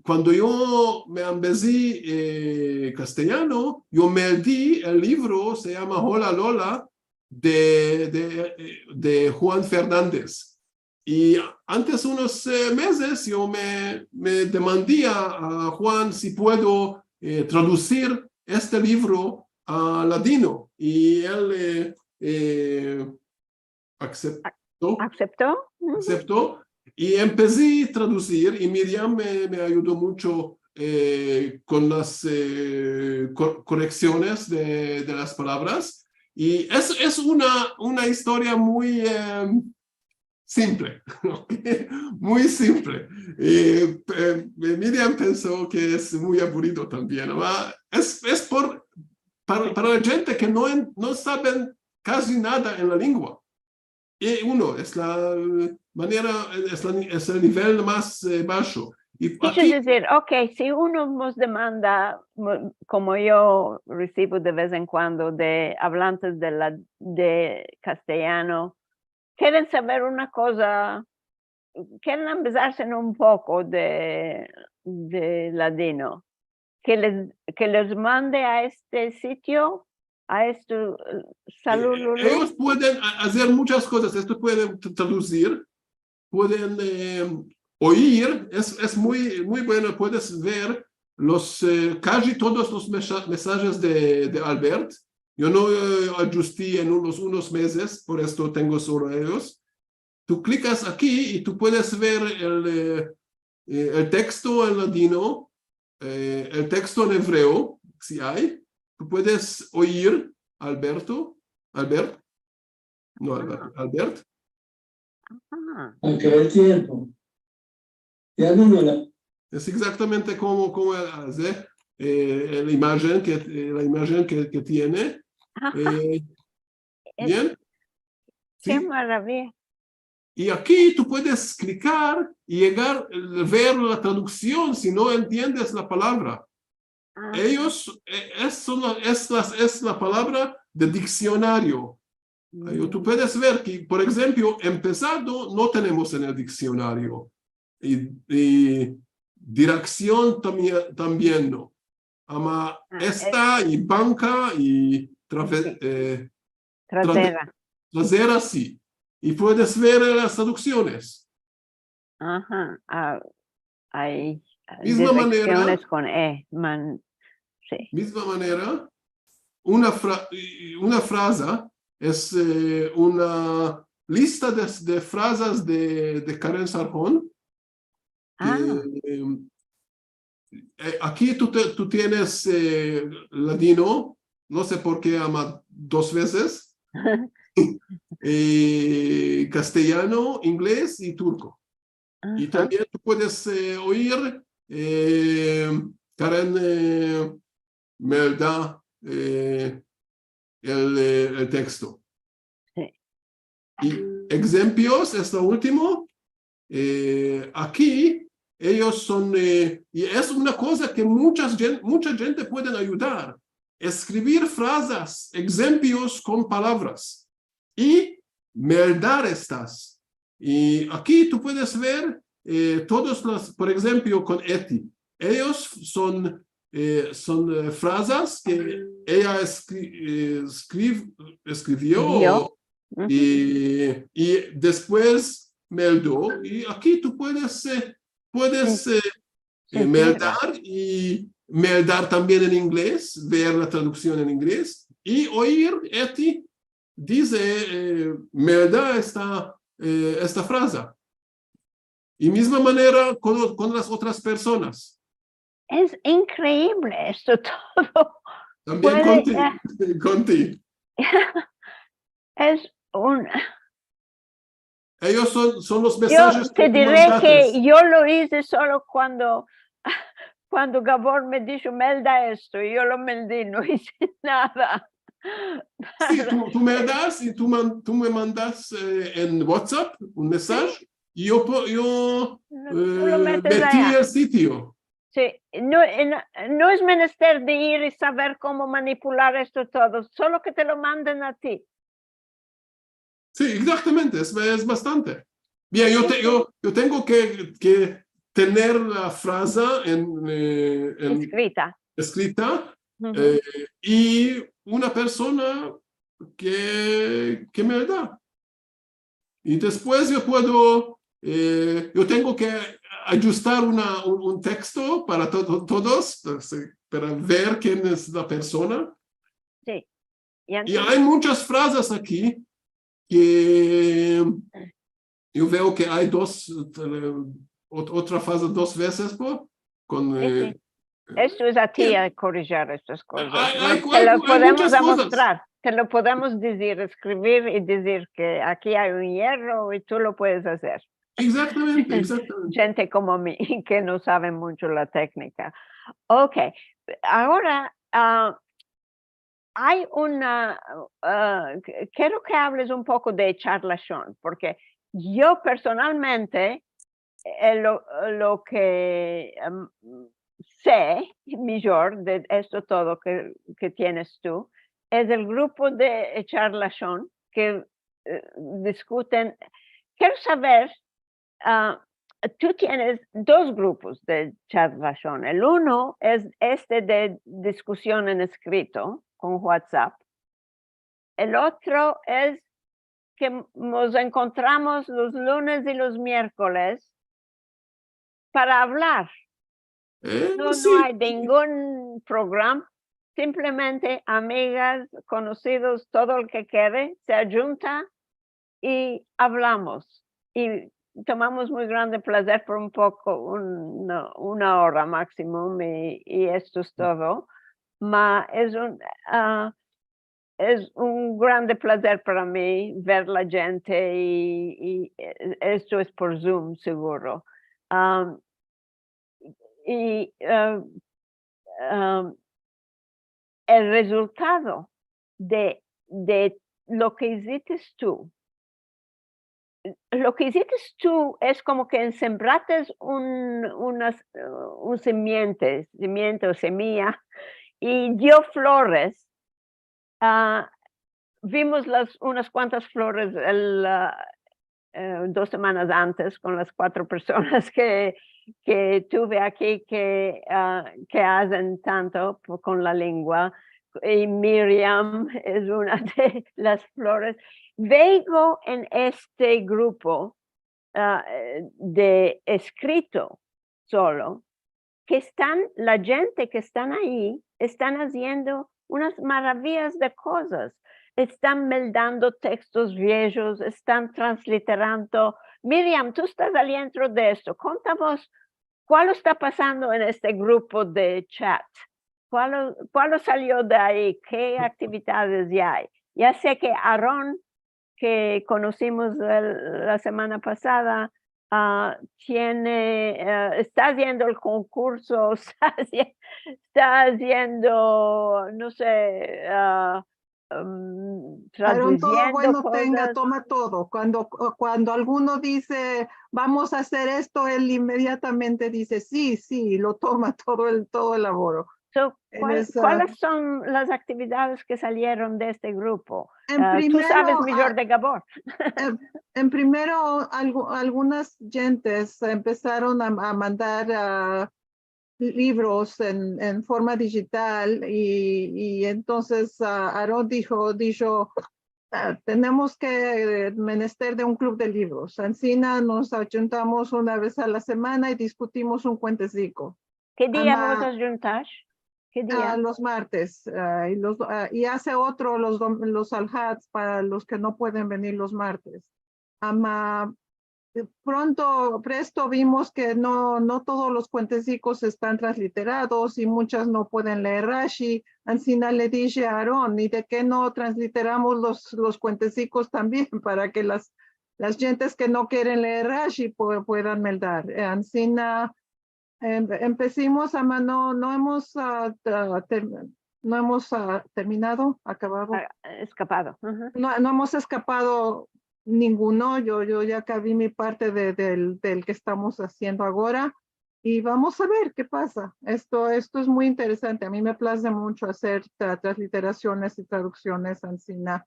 cuando yo me empecé castellano, yo me di el libro, se llama Hola Lola, de Juan Fernández. Y antes unos meses yo me demandé a Juan si puedo traducir este libro a ladino. Y él aceptó. Y empecé a traducir y Miriam me ayudó mucho con las correcciones de las palabras. Y es una historia muy simple, muy simple. Miriam pensó que es muy aburrido también. Es para la gente que no saben casi nada en la lengua. Y es la manera, es el nivel más bajo. Y aquí, es decir, si uno nos demanda, como yo recibo de vez en cuando de hablantes de castellano, quieren saber una cosa, quieren empezarse en un poco de ladino, que les mande a este sitio, a esto, Salululu. Ellos pueden hacer muchas cosas. Esto pueden traducir, pueden oír. Es muy, muy bueno. Puedes ver casi todos los mensajes de Albert. Yo no ajusté en unos meses, por esto tengo solo ellos. tú clicas aquí y tú puedes ver el texto en ladino, el texto en hebreo, si hay. Tú puedes oír Albert, Albert. Aunque el tiempo. Ya no. Es exactamente como hace la imagen que tiene. Bien. Qué ¿Sí? maravilla. Y aquí tú puedes clicar y ver la traducción si no entiendes la palabra. Ellos, es la palabra de diccionario. Tú puedes ver que, por ejemplo, empezado no tenemos en el diccionario. Y dirección también no. Ama esta y banca y trasera sí. Y puedes ver las traducciones. Ajá. Hay Misma direcciones manera, con sí. misma manera, una frase es una lista de frases de Karen Sarjón. Aquí tú tienes ladino, no sé por qué ama 2 veces, castellano, inglés y turco. Y también tú puedes oír Karen me da el texto. Sí. Y ejemplos, es lo último. Aquí ellos son, y es una cosa que mucha gente puede ayudar. Escribir frases, ejemplos con palabras y meldar estas. Y aquí tú puedes ver todos los, por ejemplo, con Eti. Ellos son frases que ella escribió y después meldó. Y aquí tú puedes meldar y meldar también en inglés, ver la traducción en inglés y oír Eti dice melda esta frase. Y misma manera con las otras personas. Es increíble esto todo. También contigo. Es un... Ellos son los mensajes. Yo te diré que yo lo hice solo cuando Gabor me dijo, melda esto, y yo lo meldí, no hice nada. Sí, tú me das y tú me mandas en WhatsApp un mensaje, ¿sí? Y yo metí el sitio. Sí, no es menester de ir y saber cómo manipular esto todo, solo que te lo manden a ti. Sí, exactamente, es bastante. Bien, yo tengo que tener la frase escrita y una persona que me da. Y después yo tengo que ajustar un texto para todos, para ver quién es la persona. Sí. Y hay muchas frases aquí que yo veo que hay otra frase 2 veces con... Esto es a ti a corregir estas cosas. Te lo podemos demostrar, te lo podemos decir, escribir y decir que aquí hay un hierro y tú lo puedes hacer. Exactamente. Gente como mí que no sabe mucho la técnica. Ok, ahora hay quiero que hables un poco de charlachón, porque yo personalmente lo que sé mejor de esto todo que tienes tú es el grupo de charlachón que discuten. Quiero saber, tú tienes 2 grupos de charlachón. El uno es de discusión en escrito con WhatsApp. El otro es que nos encontramos los lunes y los miércoles para hablar. No hay ningún programa, simplemente amigas, conocidos, todo el que quede, se junta y hablamos. y tomamos muy grande placer por un poco, una hora máximo, y esto es todo. Es un grande placer para mí ver la gente y esto es por Zoom seguro. Y el resultado de lo que hiciste tú. Lo que hiciste tú es como que sembraste un simiente o semilla y dio flores. Vimos unas cuantas flores 2 semanas antes con las 4 personas que tuve aquí que hacen tanto con la lengua. Y Miriam es una de las flores. Veo en este grupo de escrito solo que la gente que están ahí están haciendo unas maravillas de cosas. Están meldando textos viejos, están transliterando. Miriam, tú estás adentro de esto. Contamos cuál está pasando en este grupo de chat. ¿Cuál salió de ahí? ¿Qué actividades ya hay? Ya sé que Aarón, que conocimos la semana pasada, está haciendo el concurso, está haciendo, no sé, Aarón, todo traduciendo bueno cosas. toma todo. Cuando alguno dice, vamos a hacer esto, él inmediatamente dice, sí, lo toma todo el laboro. ¿Cuáles son las actividades que salieron de este grupo? Tú sabes mejor de Gabor. En primero, algunas gentes empezaron a mandar libros en forma digital y entonces Aarón dijo, tenemos que menester de un club de libros. Encina nos juntamos una vez a la semana y discutimos un cuentecico. ¿Qué día vamos a juntar? ¿Qué día? Los martes y hace otro los alhats para los que no pueden venir los martes. Presto vimos que no todos los cuentecicos están transliterados y muchas no pueden leer Rashi. Ancina le dije a Aarón, ¿y de qué no transliteramos los cuentecicos también para que las gentes que no quieren leer Rashi puedan meldar? Ancina empecimos no hemos terminado, acabado. Escapado. No hemos escapado ninguno. Yo ya acabé mi parte del que estamos haciendo ahora y vamos a ver qué pasa. Esto es muy interesante. A mí me place mucho hacer transliteraciones y traducciones encima.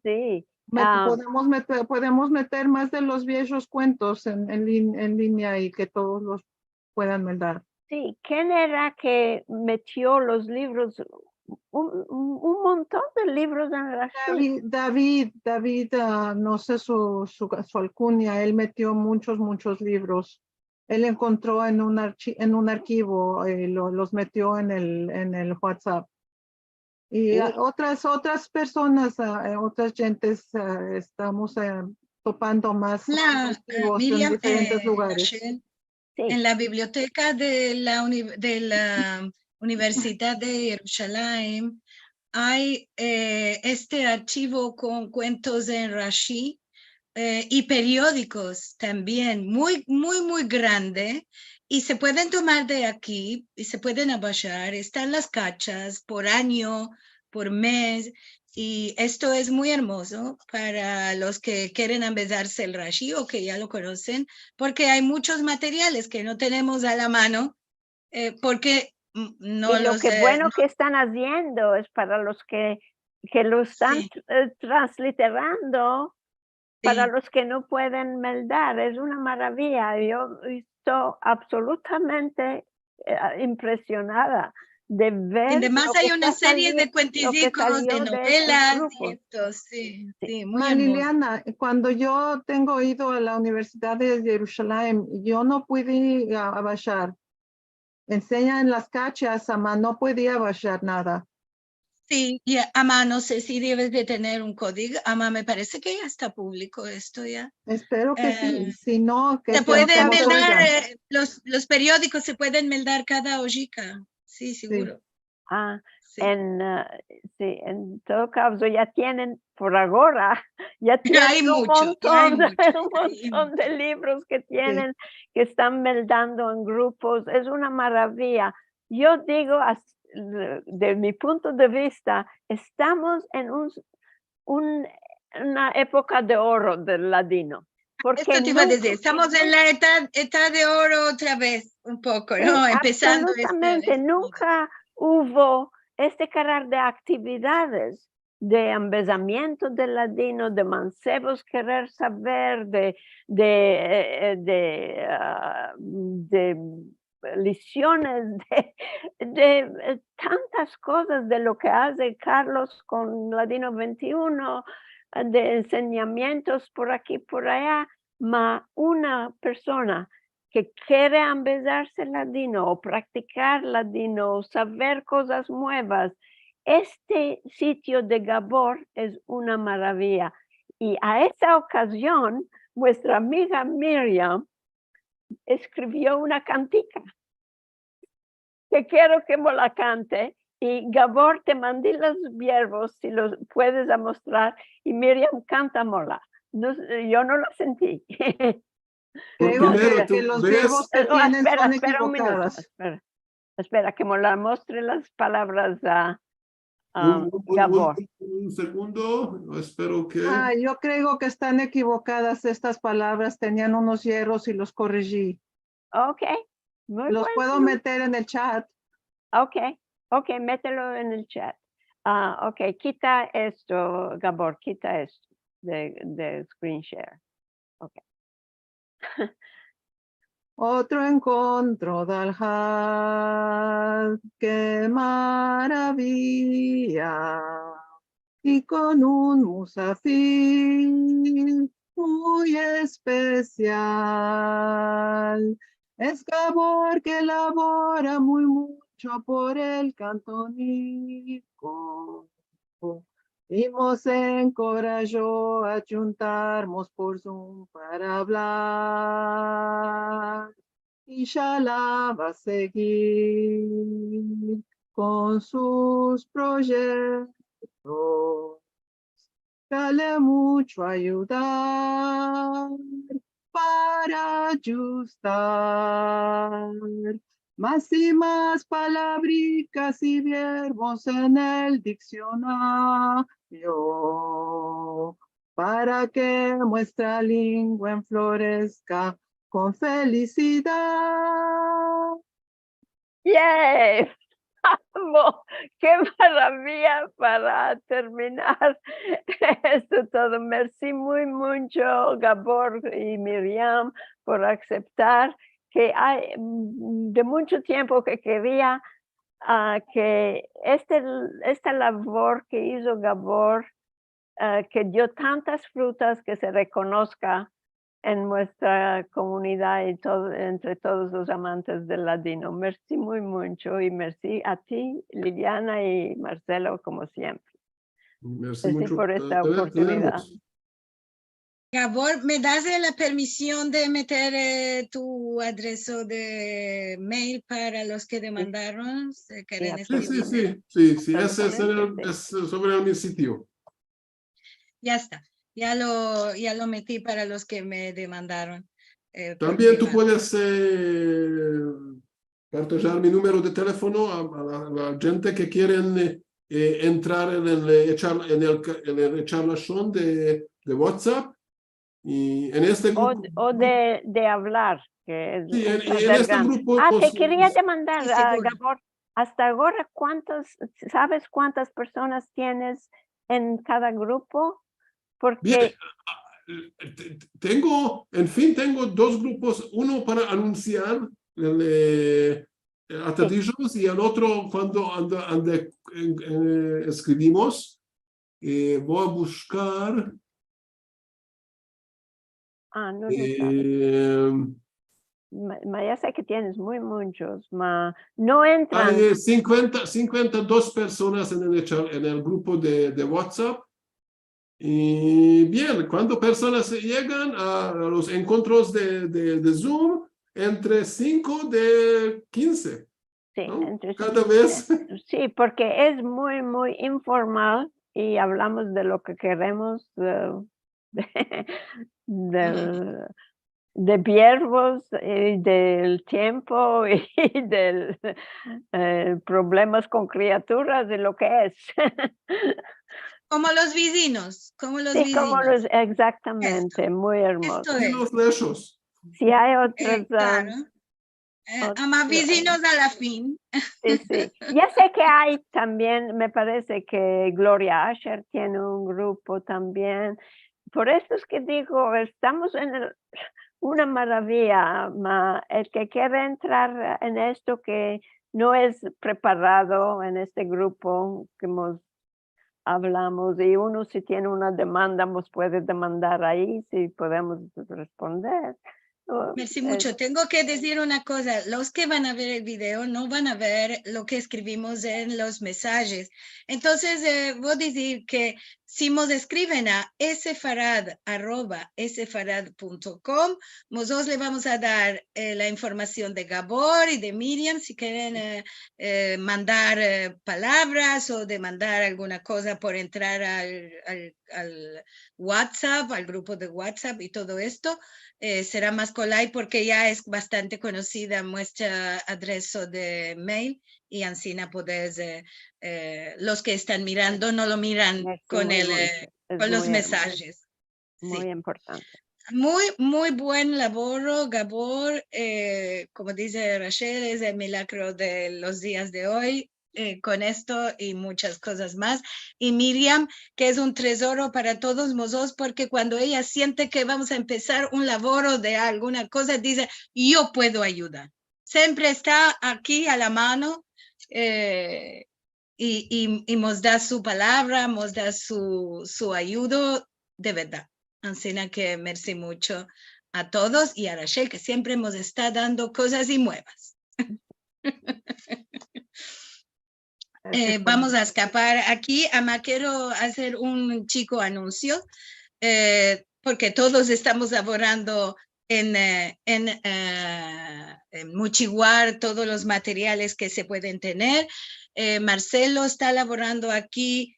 Sí. Podemos meter más de los viejos cuentos en línea y que todos los puedan mandar. Sí, ¿quién era que metió los libros? Un montón de libros en Rashi. David, no sé su alcunia, él metió muchos libros. Él encontró en un archivo, los metió en el WhatsApp. Y otras personas, otras gentes, estamos topando más Miriam, en diferentes lugares. Rachel, en la biblioteca de la Universidad de Jerusalén hay este archivo con cuentos en Rashi y periódicos también, muy grande, y se pueden tomar de aquí y se pueden bajar. Están las cachas por año, por mes, y esto es muy hermoso para los que quieren empezarse el Rashi o que ya lo conocen, porque hay muchos materiales que no tenemos a la mano, porque no y lo los... que bueno que están haciendo es para los que lo están transliterando, para los que no pueden meldar. Es una maravilla. Yo estoy absolutamente impresionada de ver. Además hay una serie de cuenticicos, de novelas, y esto, sí, muy hermoso. Liliana, cuando yo tengo ido a la Universidad de Jerusalén, yo no pude bajar. Enseña en las cachas, no podía bajar nada. Sí, y Ama, no sé si debes de tener un código. Ama, me parece que ya está público esto ya. Espero que sí. Si no, que Se pueden nos meldar, oigan. los periódicos se pueden meldar cada hojica. Sí, seguro. Sí. Sí, en todo caso ya tienen, por ahora, ya tienen Hay un mucho, montón, mucho. un montón de libros que tienen, que están meldando en grupos. Es una maravilla. Yo digo, de mi punto de vista, estamos en una época de oro del ladino. Porque Esto te iba a decir, estamos en la edad de oro otra vez, un poco, ¿no? Empezando absolutamente, nunca hubo este carácter de actividades, de embelezamiento del ladino, de mancebos querer saber, de lecciones, de tantas cosas de lo que hace Carlos con Ladino 21, de enseñamientos por aquí, por allá, una persona que quiere empezarse ladino o practicar ladino o saber cosas nuevas, este sitio de Gabor es una maravilla. Y a esa ocasión, nuestra amiga Miriam escribió una cantica que quiero que me la cante. Y Gabor, te mandé los verbos, si los puedes mostrar, y Miriam, cántamola. No, yo no lo sentí. Creo Primero, que tú los ves, verbos que tienen son espera un minuto, equivocados. espera, que me la muestre las palabras a un Gabor. segundo, espero que... Yo creo que están equivocadas estas palabras, tenían unos hierros y los corregí. Ok, muy Los bueno. puedo meter en el chat. Ok, mételo en el chat. Ok, quita esto, Gabor, quita esto de screen share. Ok. Otro encuentro del Had, qué maravilla. Y con un musafir muy especial. Es Gabor que labora muy mucho por el cantonico. Y nos encorajó a juntarnos por Zoom para hablar. Y Shala va a seguir con sus proyectos. Dale mucho ayudar para ajustar más y más palabricas y verbos en el diccionario para que nuestra lengua enflorezca con felicidad. ¡Yay! ¡Qué maravilla para terminar esto todo! Merci muy mucho, Gabor y Miriam, por aceptar que hay de mucho tiempo que quería que esta labor que hizo Gabor, que dio tantas frutas, que se reconozca en nuestra comunidad y entre todos los amantes del ladino. Merci muy mucho y merci a ti, Liliana y Marcelo, como siempre. Merci mucho. Por esta oportunidad. Gabor, ¿me das la permisión de meter tu adreso de mail para los que demandaron? Sí, ese es sobre mi sitio. Ya está, ya lo metí para los que me demandaron. También tú puedes partillar mi número de teléfono a la gente que quieren entrar en el charlachón de WhatsApp. Y en este grupo, o de hablar, que es sí, un en placer este grande. grupo, te quería demandar, sí, seguro. Gabor, hasta ahora, ¿sabes cuántas personas tienes en cada grupo? Porque tengo dos grupos, uno para anunciar atadillos y el otro cuando escribimos. Voy a buscar. No lo sabes. Ya sé que tienes muchos, no entran. Hay 52 personas en el grupo de WhatsApp. Y bien, cuando personas llegan a los encuentros de Zoom, entre 5 de 15. Sí, ¿no? entre Cada vez. Sí, porque es muy informal y hablamos de lo que queremos, de verbos, del tiempo y del problemas con criaturas, de lo que es. Como los vecinos, como los Sí, vecinos. exactamente, muy hermoso. Esto Y es. los lechos. Si hay otras... Claro. Ama vecinos a la fin. Sí. Ya sé que hay también, me parece que Gloria Asher tiene un grupo también. Por eso es que digo, estamos en una maravilla, el que quiere entrar en esto que no es preparado en este grupo que hablamos, y uno si tiene una demanda nos puede demandar ahí, si podemos responder. Merci mucho. Tengo que decir una cosa. Los que van a ver el video no van a ver lo que escribimos en los mensajes. Entonces, voy a decir que si nos escriben a sfarad@sfarad.com, nosotros le vamos a dar la información de Gabor y de Miriam si quieren mandar palabras o de mandar alguna cosa por entrar al WhatsApp, al grupo de WhatsApp y todo esto. Será más colay porque ya es bastante conocida nuestra adreso de mail y Ancina podés, los que están mirando no lo miran con, con los mensajes. Muy importante. Muy buen labor, Gabor. Como dice Rachel, es el milagro de los días de hoy. Con esto y muchas cosas más. Y Miriam, que es un tesoro para todos nosotros, porque cuando ella siente que vamos a empezar un laboro de alguna cosa, dice, yo puedo ayudar. Siempre está aquí a la mano y nos da su palabra, nos da su ayuda de verdad. Así que merci mucho a todos y a Rachel, que siempre nos está dando cosas y nuevas. Vamos a escapar aquí. Ama, quiero hacer un chico anuncio, porque todos estamos laborando en Muchiguar todos los materiales que se pueden tener. Marcelo está laborando aquí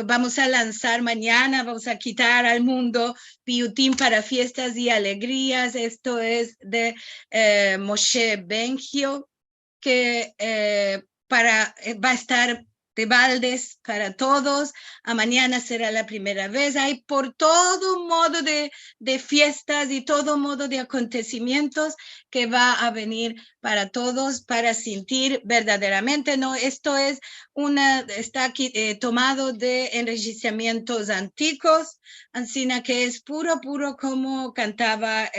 vamos a lanzar mañana, vamos a quitar al mundo Piyutim para fiestas y alegrías. Esto es de Moshe Bengio, que va a estar de baldes para todos. A mañana será la primera vez. Hay por todo modo de fiestas y todo modo de acontecimientos que va a venir para todos, para sentir verdaderamente, ¿no? Esto es está aquí tomado de enregistramientos antiguos, así que es puro como cantaba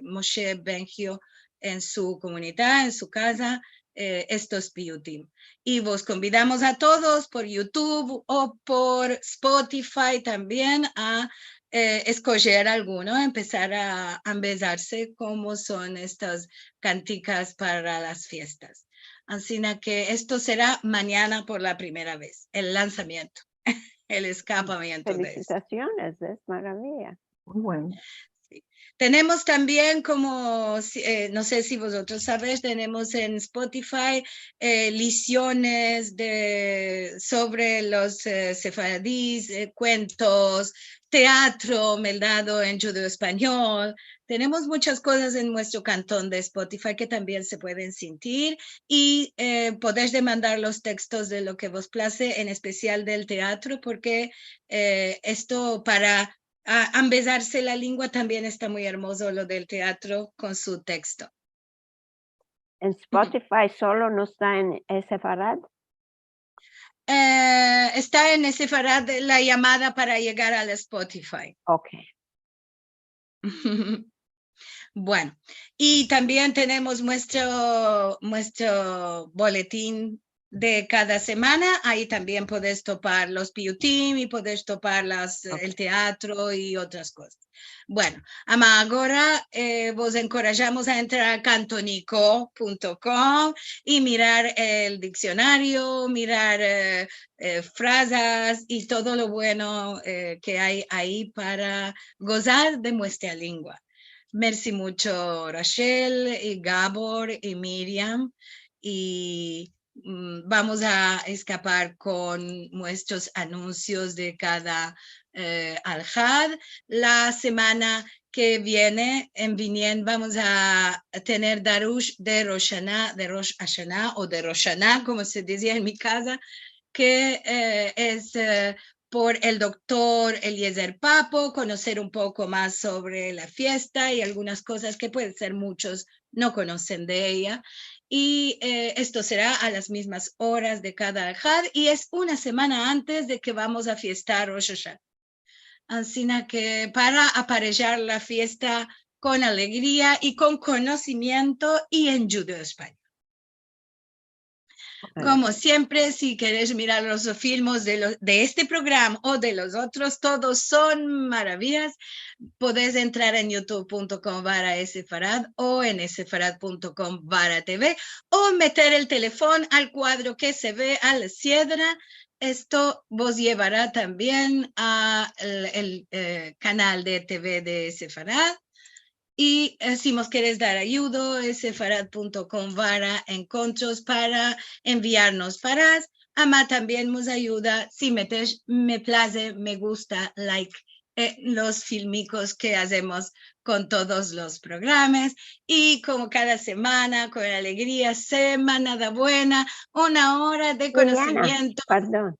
Moshe Bengio en su comunidad, en su casa, estos Piyutim. Y vos convidamos a todos por YouTube o por Spotify también a escoger alguno, empezar a empezarse cómo son estas canticas para las fiestas. Así que esto será mañana por la primera vez, el lanzamiento, el escapamiento. Felicitaciones, es maravilla. Muy bueno. Tenemos también como, no sé si vosotros sabéis, tenemos en Spotify lecciones sobre los sefaradíes, cuentos, teatro meldado en judeo-español. Tenemos muchas cosas en nuestro cantón de Spotify que también se pueden sentir y podéis demandar los textos de lo que vos place, en especial del teatro, porque esto para empezarse la lengua también está muy hermoso lo del teatro con su texto. ¿En Spotify solo no está en Sefarad? Está en Sefarad la llamada para llegar al Spotify. Ok. Bueno, y también tenemos nuestro boletín de cada semana. Ahí también puedes topar los piutim y puedes topar el teatro y otras cosas. Bueno, ahora vos encorajamos a entrar a cantonico.com y mirar el diccionario, mirar frases y todo lo bueno que hay ahí para gozar de nuestra lengua. Merci mucho, Rachel y Gabor y Miriam. Y vamos a escapar con nuestros anuncios de cada Al-Had. La semana que viene en Binien vamos a tener Darush de Rosh Hashanah o de Rosh Hashanah, como se decía en mi casa, que es por el doctor Eliezer Papo, conocer un poco más sobre la fiesta y algunas cosas que pueden ser muchos no conocen de ella. Y esto será a las mismas horas de cada Al-Had y es una semana antes de que vamos a fiestar Rosh Hashanah. Así que para aparellar la fiesta con alegría y con conocimiento y en judío español. Como siempre, si queréis mirar los filmes de este programa o de los otros, todos son maravillas. Podés entrar en youtube.com/Sefarad o en sefarad.com/TV o meter el teléfono al cuadro que se ve a la izquierda. Esto vos llevará también al canal de TV de Sefarad. Y si nos quieres dar ayuda, es sefarad.com/encontros para enviarnos paras. Ama también nos ayuda si metes me place, me gusta, like los filmicos que hacemos con todos los programas. Y como cada semana, con alegría, semana buena, una hora de conocimiento. Perdón.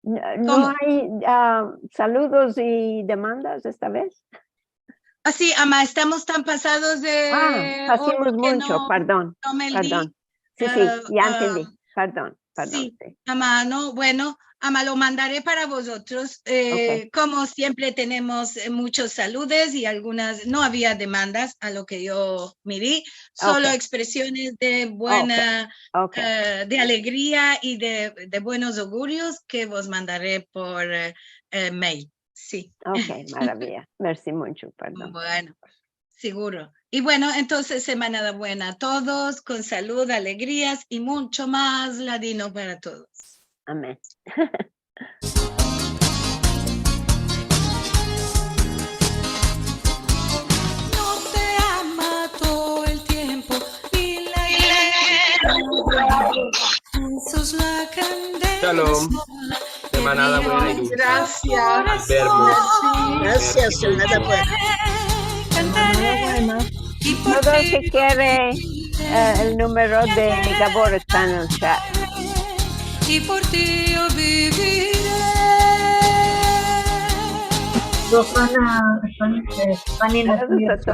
¿No hay saludos y demandas esta vez? Así, Ama, estamos tan pasados de... hacemos mucho, no, perdón. No me perdón. Sí, ya entendí. Perdón. Sí, Ama, no, bueno, Ama, lo mandaré para vosotros. Okay. Como siempre tenemos muchos saludos y algunas, no había demandas a lo que yo miré, solo expresiones de buena, de alegría y de buenos augurios que vos mandaré por mail. Sí. Ok, maravilla. Merci mucho, perdón. Bueno, seguro. Y bueno, entonces semana buena a todos, con salud, alegrías y mucho más ladino para todos. Amén. No te ama todo el tiempo, ni la Jesús la candela. Shalom. Semanada buena y dulce. Gracias. Gracias, semana buena. Todo el que quiere el número de Gabor está en el chat. Y por ti yo viviré. Los van a